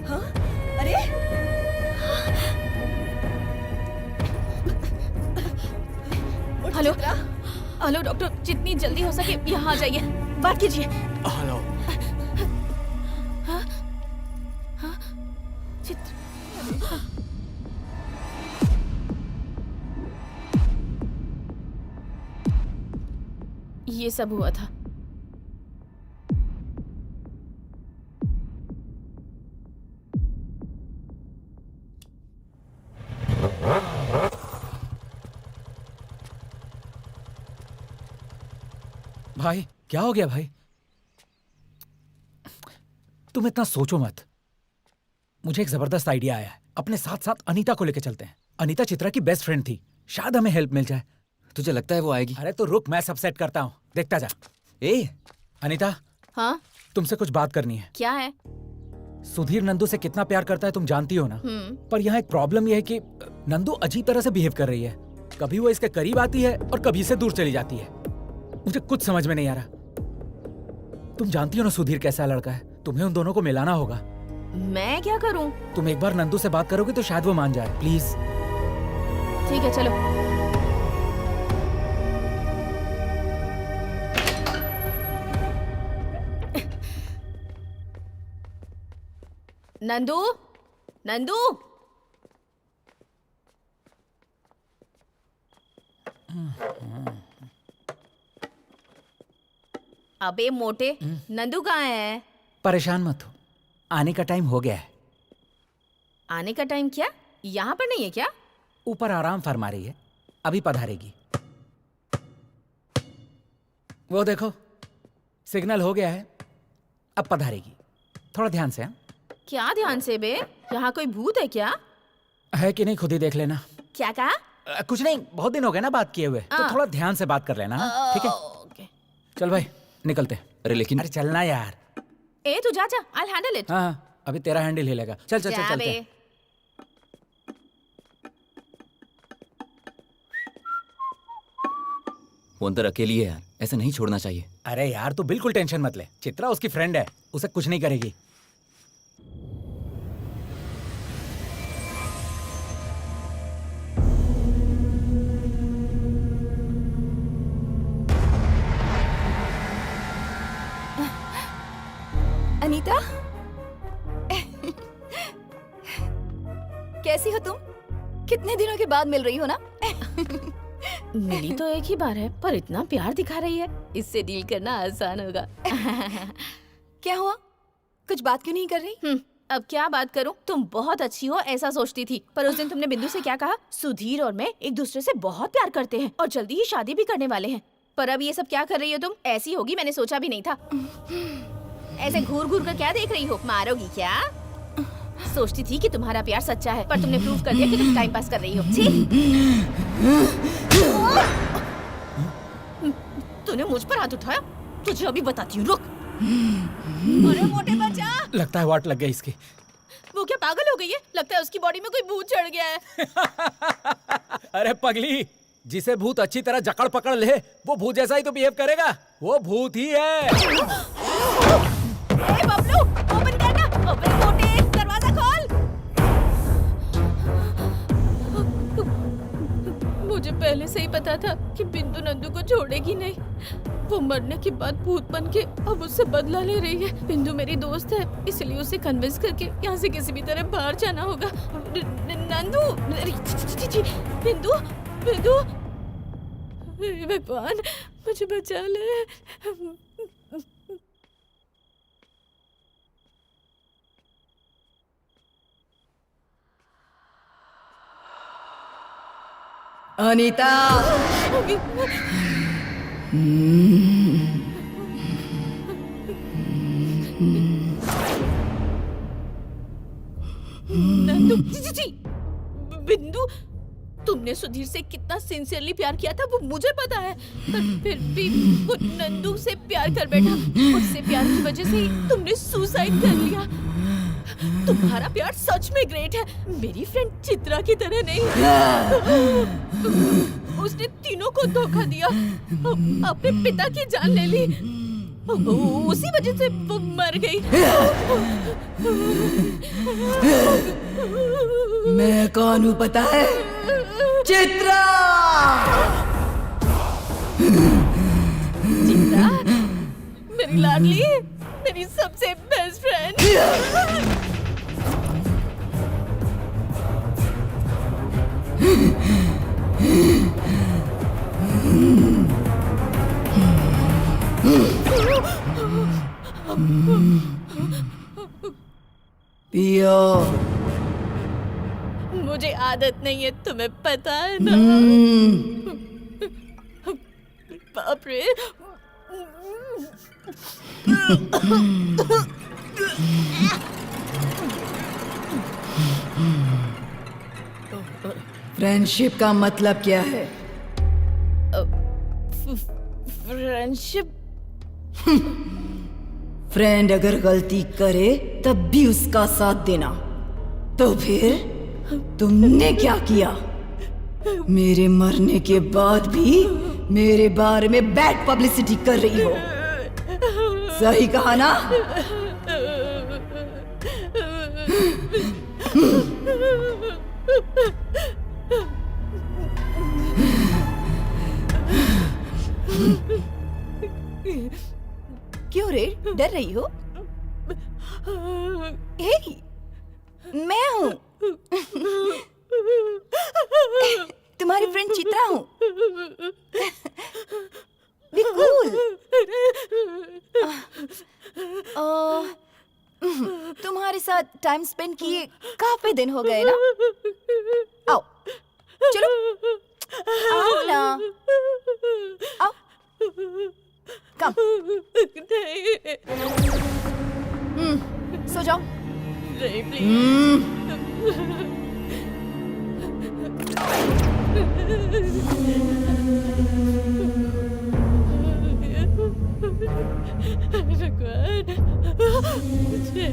हाँ? अरे हेलो हेलो डॉक्टर, जितनी जल्दी हो सके यहाँ आ जाइए, बात कीजिए।
हेलो।
हाँ? हाँ? चित्र, ये सब हुआ था।
भाई क्या हो गया भाई? तुम इतना सोचो मत। मुझे एक जबरदस्त आइडिया आया है। अपने साथ साथ अनीता को लेकर चलते हैं। अनीता चित्रा की बेस्ट फ्रेंड थी, शायद हमें हेल्प मिल जाए।
तुझे लगता है वो आएगी?
अरे तो रुक, मैं सब सेट करता हूँ, देखता जा।
ए
अनीता,
हाँ?
तुमसे कुछ बात करनी है।
क्या है?
सुधीर नंदू से कितना प्यार करता है तुम जानती हो ना। पर यहाँ एक प्रॉब्लम यह है कि नंदू अजीब तरह से बिहेव कर रही है। कभी वो इसके करीब आती है और कभी से दूर चली जाती है। मुझे कुछ समझ में नहीं आ रहा। तुम जानती हो ना सुधीर कैसा लड़का है, तुम्हें उन दोनों को मिलाना होगा।
मैं क्या करूं?
तुम एक बार नंदू से बात करोगे तो शायद वो मान जाए। प्लीज।
ठीक है, चलो। नंदू, नंदू, अबे मोटे, नंदू कहाँ है?
परेशान मत हो, आने का टाइम हो गया है।
आने का टाइम क्या? यहाँ पर नहीं है क्या?
ऊपर आराम फरमा रही है, अभी पधारेगी। वो देखो, सिग्नल हो गया है, अब पधारेगी। थोड़ा ध्यान से। हाँ?
क्या ध्यान से बे? यहाँ कोई भूत है क्या?
है कि नहीं खुद ही देख लेना।
क्या कहा?
कुछ नहीं, बहुत दिन हो गए ना बात किए हुए, तो थोड़ा ध्यान से बात कर लेना। हाँ? ठीक है?
ओके।
चल भाई निकलते।
अरे लेकिन
अरे चलना यार।
ए तू जा, I'll handle it।
हाँ, अभी तेरा हैंडल ही लेगा। चल चल चल चलते हैं।
वो अंदर अकेली है यार, ऐसे नहीं छोड़ना चाहिए।
अरे यार तू बिल्कुल टेंशन मत ले, चित्रा उसकी फ्रेंड है, उसे कुछ नहीं करेगी।
अनीता, कैसी हो तुम? कितने दिनों के बाद मिल रही हो ना?
मिली तो एक ही बार है पर इतना प्यार दिखा रही है, इससे डील करना आसान होगा।
क्या हुआ? कुछ बात क्यों नहीं कर रही?
अब क्या बात करूं? तुम बहुत अच्छी हो ऐसा सोचती थी, पर उस दिन तुमने बिंदु से क्या कहा? सुधीर और मैं एक दूसरे से बहुत प्यार करते हैं और जल्दी ही शादी भी करने वाले हैं। पर अब ये सब क्या कर रही हो तुम? ऐसी होगी मैंने सोचा भी नहीं था। ऐसे घूर घूर कर क्या देख रही हो? मारोगी क्या? सोचती थी कि तुम्हारा प्यार सच्चा है, पर तुमने प्रूव कर दिया कि तुम टाइम पास कर रही हो। छी! तूने मुझ पर हाथ उठाया? तुझे अभी बताती हूँ, रुक। अरे मोटे बच्चा!
लगता है वाट लग गई इसकी।
वो क्या पागल हो गई है? लगता है उसकी बॉडी में कोई भूत चढ़ गया है।
अरे पगली, जिसे भूत अच्छी तरह जकड़ पकड़ ले वो भूत जैसा ही तो बिहेव करेगा। वो भूत ही है।
ए बबलू, ओपन करना। ओपन मोटे, दरवाजा खोल। मुझे पहले से ही पता था कि बिंदु नंदू को छोड़ेगी नहीं। वो मरने के बाद भूत बन के अब उससे बदला ले रही है। बिंदु मेरी दोस्त है, इसलिए उसे कन्विंस करके यहाँ से किसी भी तरह बाहर जाना होगा। नंदू, बिंदु, बिंदु, भगवान मुझे बचा ले।
अनीता,
नंदू, जी, बिंदु, तुमने सुधीर से कितना सिंसियरली प्यार किया था वो मुझे पता है, पर फिर भी वो नंदू से प्यार कर बैठा। उससे प्यार की वजह से ही तुमने सुसाइड कर लिया। तुम्हारा प्यार सच में ग्रेट है, मेरी फ्रेंड चित्रा की तरह नहीं। उसने तीनों को धोखा दिया, अपने पिता की जान ले ली, उसी वजह से वो मर गई।
मैं कौन हूँ पता है? चित्रा!
चित्रा, मेरी लाडली, मेरी सबसे बेस्ट फ्रेंड।
पियो।
मुझे आदत नहीं है, तुम्हें पता है ना। बाप रे।
फ्रेंडशिप का मतलब क्या है?
फ्रेंडशिप?
फ्रेंड अगर गलती करे तब भी उसका साथ देना। तो फिर तुमने क्या किया? मेरे मरने के बाद भी मेरे बारे में बैड पब्लिसिटी कर रही हो। सही कहा ना? क्यों रे, डर रही हो? हे, मैं हूँ, तुम्हारी फ्रेंड चित्रा हूँ। Be cool. तुम्हारे साथ टाइम स्पेंड किए काफी दिन हो गए ना। आओ, चलो, आओ ना, आओ, कम। सो जाओ।
नहीं, प्लीज। भगवान,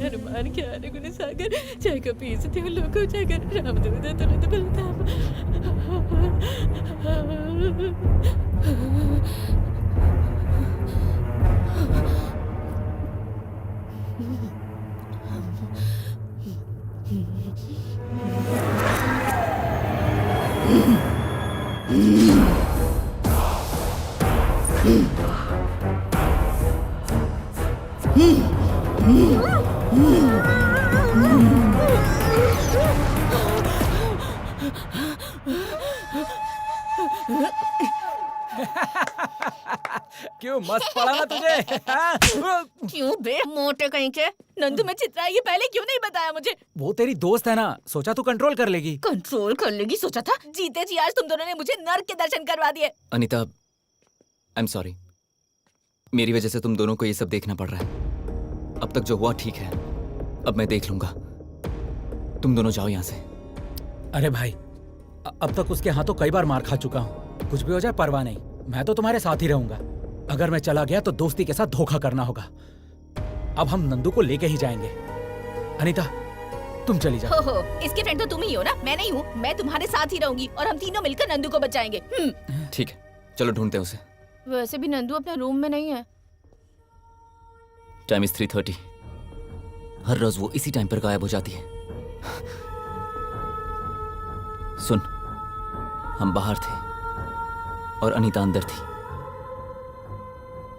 हनुमान क्या गुण सागर, जय कपीस तिहु लोको जागर, रामदूत तुरंत बलधाम।
क्यों मस्त पड़ा ना तुझे?
क्यों बे मोटे कहीं के? नंदू में चित्रा ये पहले क्यों नहीं बताया मुझे?
वो तेरी दोस्त है ना, सोचा तू कंट्रोल कर लेगी।
कंट्रोल कर लेगी सोचा था? जीते जी आज तुम दोनों ने मुझे नर्क के दर्शन करवा दिए।
Anita, I am sorry. मेरी वजह से तुम दोनों को ये सब देखना पड़ रहा है। अब तक जो हुआ ठीक है, अब मैं देख लूंगा। तुम दोनों जाओ यहाँ से।
अरे भाई, अब तक उसके हाथों कई बार मार खा चुका हूँ। कुछ भी हो जाए परवाह नहीं, मैं तो तुम्हारे साथ ही रहूंगा। अगर मैं चला गया तो दोस्ती के साथ धोखा करना होगा। अब हम नंदू को लेके ही जाएंगे। अनीता, तुम चली जाओ।
हो, इसके फ्रेंड तो तुम ही हो ना, मैं नहीं हूँ। मैं तुम्हारे साथ ही रहूंगी और हम तीनों मिलकर नंदू को बचाएंगे।
ठीक है, चलो ढूंढते हैं उसे।
वैसे भी नंदू अपने रूम में नहीं है।
Time is 3:30। हर रोज वो इसी टाइम पर गायब हो जाती है। सुन, हम बाहर थे और अनीता अंदर थी।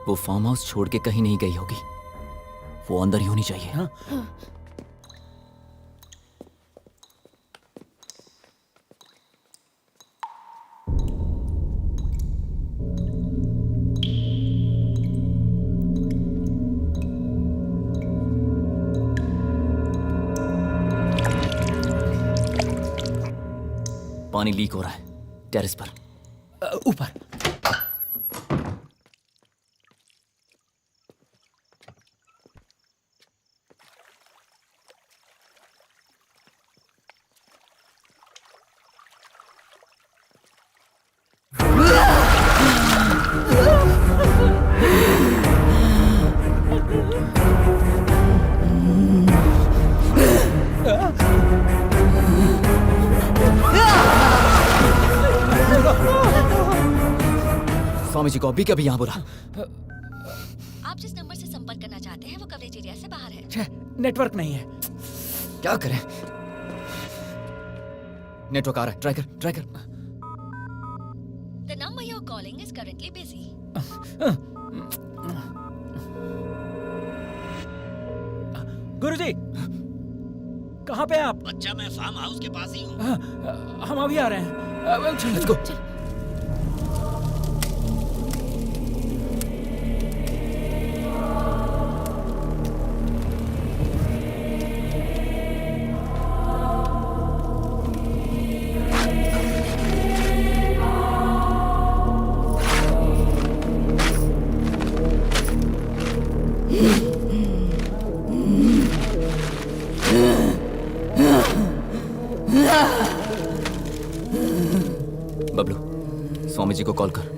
वो फार्म हाउस छोड़ के कहीं नहीं गई होगी। वो अंदर ही होनी चाहिए।
हाँ?
पानी लीक हो रहा है टेरेस पर।
ऊपर।
स्वामी जी को अभी कभी यहाँ बुला।
आप जिस नंबर से संपर्क करना चाहते हैं वो कवरेज एरिया से बाहर है।
नेटवर्क नहीं है।
क्या करें? नेटवर्क आ रहा है, ट्राई कर, ट्राई कर।
The number you are calling is currently busy.
Guruji, कहाँ पे हैं आप?
बच्चा, मैं फार्म हाउस के पास ही हूँ।
हम अभी आ रहे हैं।
Let's go. बबलू, स्वामी जी को कॉल कर।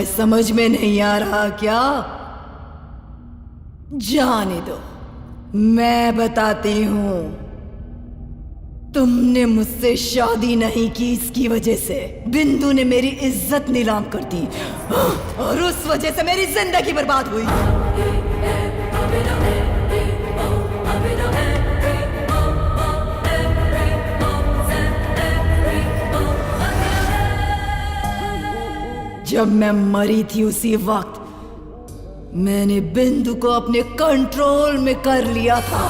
समझ में नहीं आ रहा क्या? जाने दो, मैं बताती हूँ। तुमने मुझसे शादी नहीं की, इसकी वजह से बिंदु ने मेरी इज्जत नीलाम कर दी और उस वजह से मेरी जिंदगी बर्बाद हुई। जब मैं मरी थी उसी वक्त मैंने बिंदु को अपने कंट्रोल में कर लिया था।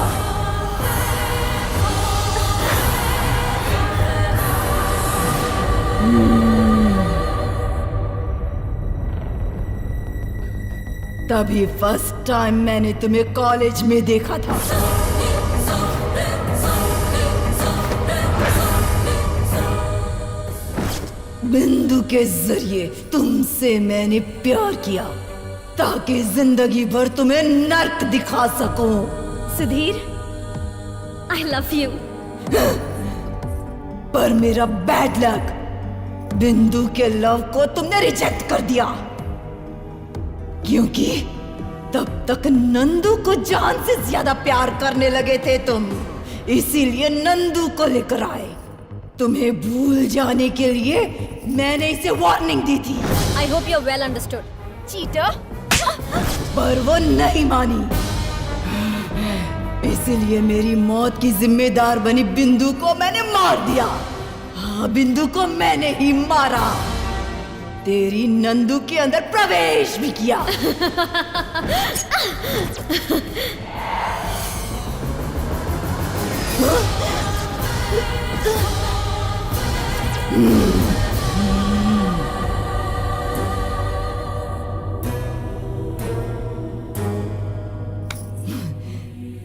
तभी फर्स्ट टाइम मैंने तुम्हें कॉलेज में देखा था। बिंदु के जरिए तुमसे मैंने प्यार किया ताकि जिंदगी भर तुम्हें नर्क दिखा सकूं।
Sudhir, I love you.
पर मेरा बैड लक, बिंदु के लव को तुमने रिजेक्ट कर दिया, क्योंकि तब तक नंदू को जान से ज्यादा प्यार करने लगे थे तुम। इसीलिए नंदू को लेकर आए। तुम्हें भूल जाने के लिए मैंने इसे वार्निंग दी थी।
I hope you're well understood.
Cheater.
पर वो नहीं मानी। इसीलिए मेरी मौत की जिम्मेदार बनी बिंदु को मैंने मार दिया। हाँ, बिंदु को मैंने ही मारा। तेरी नंदू के अंदर प्रवेश भी किया।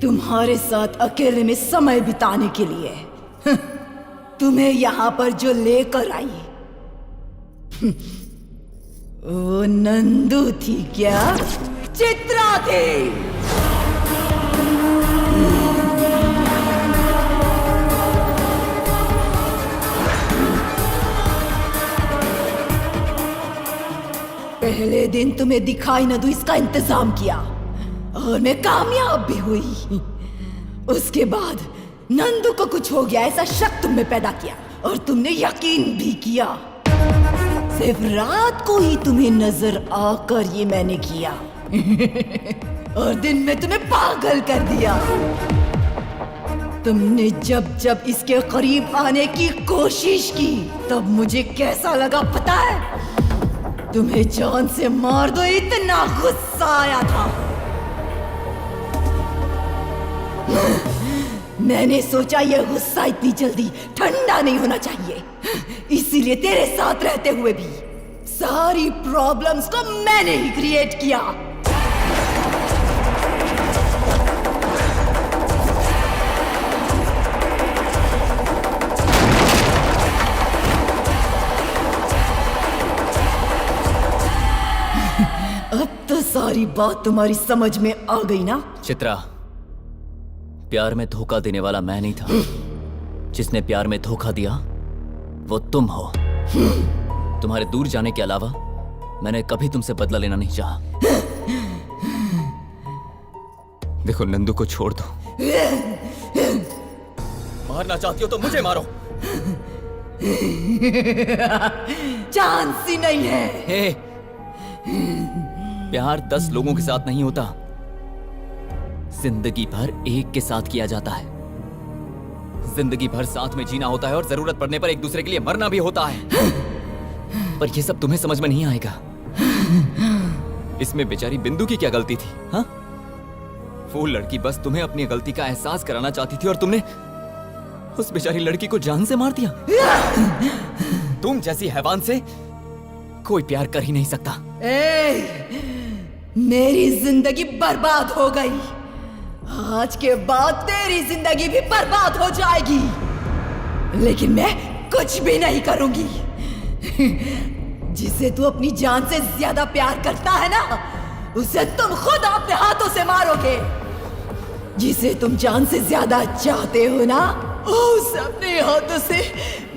तुम्हारे साथ अकेले में समय बिताने के लिए तुम्हें यहाँ पर जो लेकर आई वो नंदू थी क्या? चित्रा थी। पहले दिन तुम्हें दिखाई न दूं इसका इंतजाम किया और मैं कामयाब भी हुई। उसके बाद नंदू को कुछ हो गया ऐसा शक तुम में पैदा किया और तुमने यकीन भी किया। सिर्फ रात को ही तुम्हें नजर आकर ये मैंने किया और दिन में तुम्हें पागल कर दिया। तुमने जब जब इसके करीब आने की कोशिश की तब मुझे कैसा लगा पता है? तुम्हें जान से मार दो इतना गुस्सा आया था। मैंने सोचा यह गुस्सा इतनी जल्दी ठंडा नहीं होना चाहिए, इसीलिए तेरे साथ रहते हुए भी सारी प्रॉब्लम्स को मैंने ही क्रिएट किया। अब तो सारी बात तुम्हारी समझ में आ गई ना?
चित्रा, प्यार में धोखा देने वाला मैं नहीं था। जिसने प्यार में धोखा दिया वो तुम हो। तुम्हारे दूर जाने के अलावा मैंने कभी तुमसे बदला लेना नहीं चाहा। देखो, नंदू को छोड़ दो। मारना चाहती हो तो मुझे मारो।
चांस ही नहीं है।
हे, प्यार 10 लोगों के साथ नहीं होता, जिंदगी भर एक के साथ किया जाता है। जिंदगी भर साथ में जीना होता है और जरूरत पड़ने पर एक दूसरे के लिए मरना भी होता है। पर यह सब तुम्हें समझ में नहीं आएगा। इसमें बेचारी बिंदु की क्या गलती थी? हाँ, वो लड़की बस तुम्हें अपनी गलती का एहसास कराना चाहती थी और तुमने उस बेचारी लड़की को जान से मार दिया। तुम जैसी हैवान से कोई प्यार कर ही नहीं सकता।
मेरी जिंदगी बर्बाद हो गई। आज के बाद तेरी जिंदगी भी बर्बाद हो जाएगी, लेकिन मैं कुछ भी नहीं करूंगी। जिसे तू अपनी जान से ज्यादा प्यार करता है ना, उसे तुम खुद अपने हाथों से मारोगे। जिसे तुम जान से ज्यादा चाहते हो ना, उसे अपने हाथों से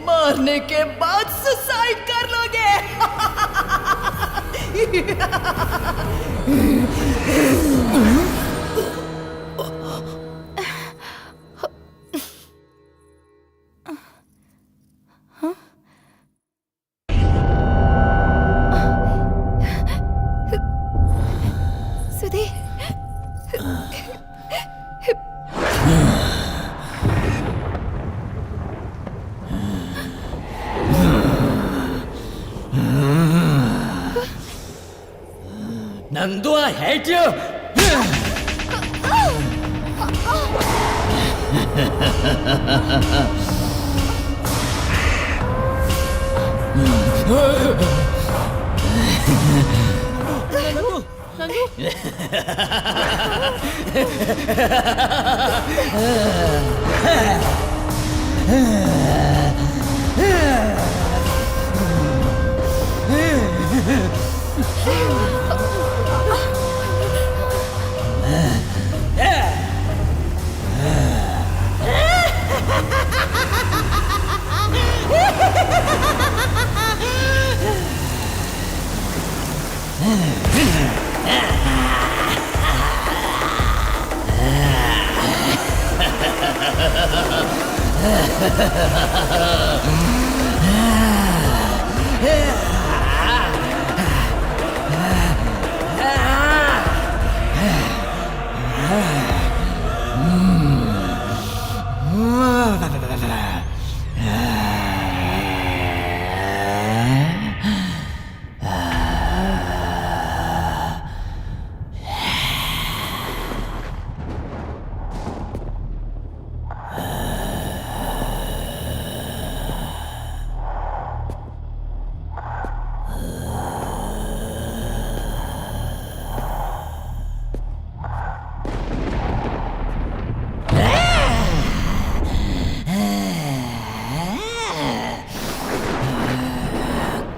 मारने के बाद सुसाइड कर लोगे। Sudhir
Nandu I hate you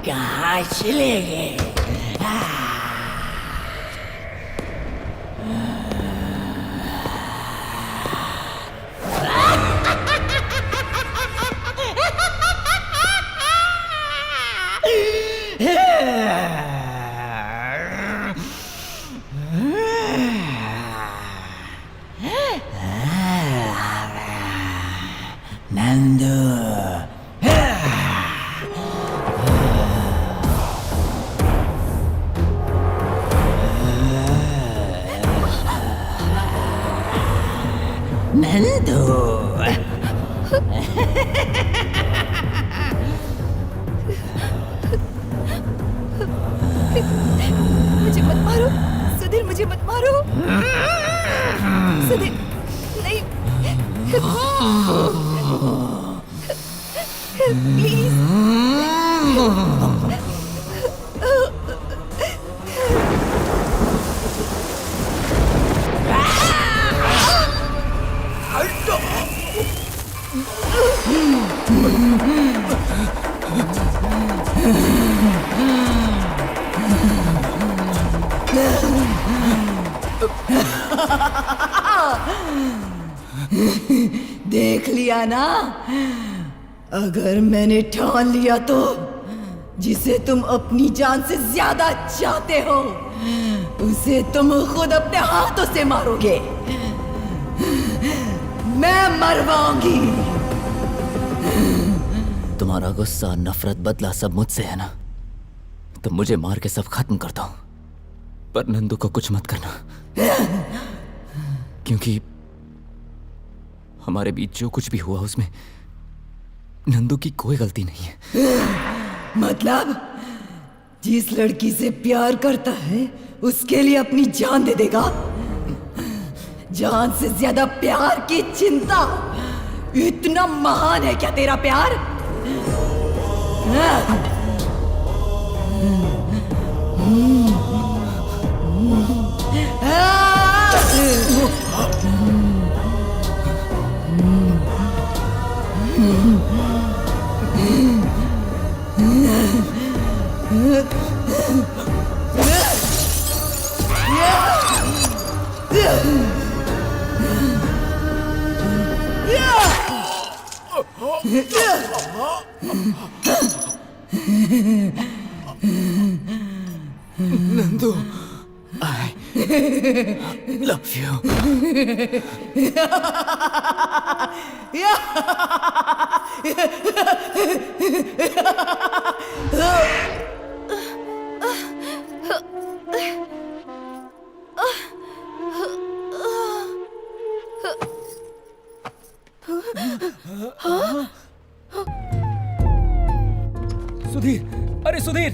कहाँ चले गए? नंदू नंदू
मुझे मत मारो सुधीर, मुझे मत मारो सुधीर, नहीं प्लीज
देख लिया ना, अगर मैंने ठान लिया तो जिसे तुम अपनी जान से ज्यादा चाहते हो उसे तुम खुद अपने हाथों से मारोगे। मैं मरवाऊंगी।
तुम्हारा गुस्सा, नफरत, बदला सब मुझसे है ना, तो मुझे मार के सब खत्म कर दो, पर नंदू को कुछ मत करना, क्योंकि हमारे बीच जो कुछ भी हुआ उसमें नंदू की कोई गलती नहीं है।
मतलब जिस लड़की से प्यार करता है उसके लिए अपनी जान दे देगा? जान से ज्यादा प्यार की चिंता, इतना महान है क्या तेरा प्यार?
Nandu, I love you.
Sudhir, अरे सुधीर,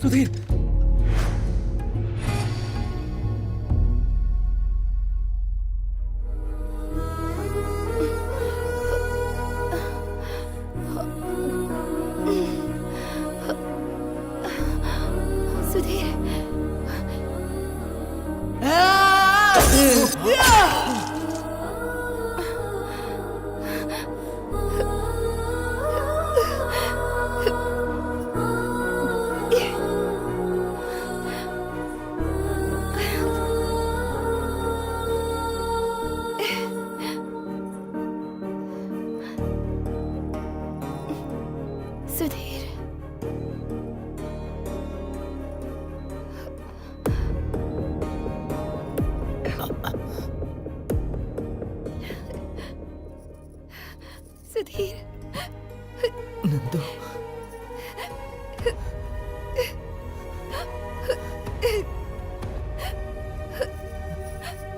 सुधीर,
सुधीर सुधीर सुधीर
नंदू,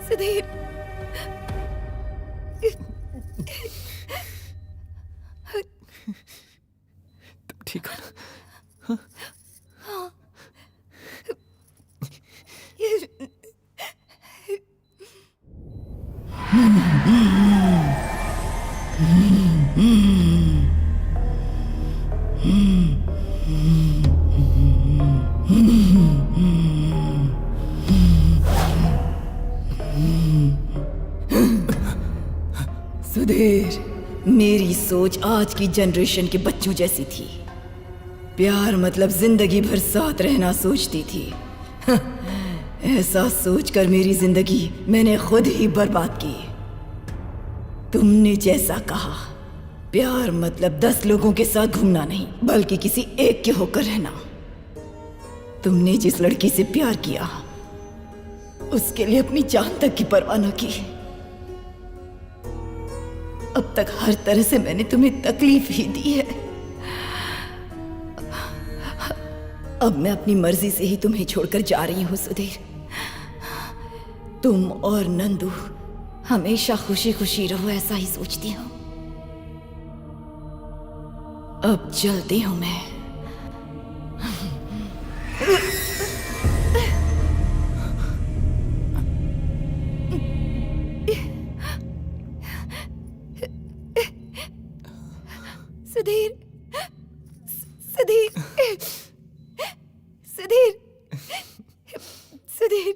सुधीर
तुम ठीक हो ना?
सुधीर, मेरी सोच आज की जनरेशन के बच्चों जैसी थी। प्यार मतलब जिंदगी भर साथ रहना सोचती थी। ऐसा सोचकर मेरी जिंदगी मैंने खुद ही बर्बाद की। तुमने जैसा कहा, प्यार मतलब 10 लोगों के साथ घूमना नहीं, बल्कि किसी एक के होकर रहना। तुमने जिस लड़की से प्यार किया, उसके लिए अपनी जान तक की परवाह न की। अब तक हर तरह से मैंने तुम्हें तकलीफ ही दी है। अब मैं अपनी मर्जी से ही तुम्हें छोड़कर जा रही हूं सुधीर। तुम और नंदू हमेशा खुशी खुशी रहो, ऐसा ही सोचती हूँ। अब चलती हूं मैं।
सुधीर सुधीर सुधीर सुधीर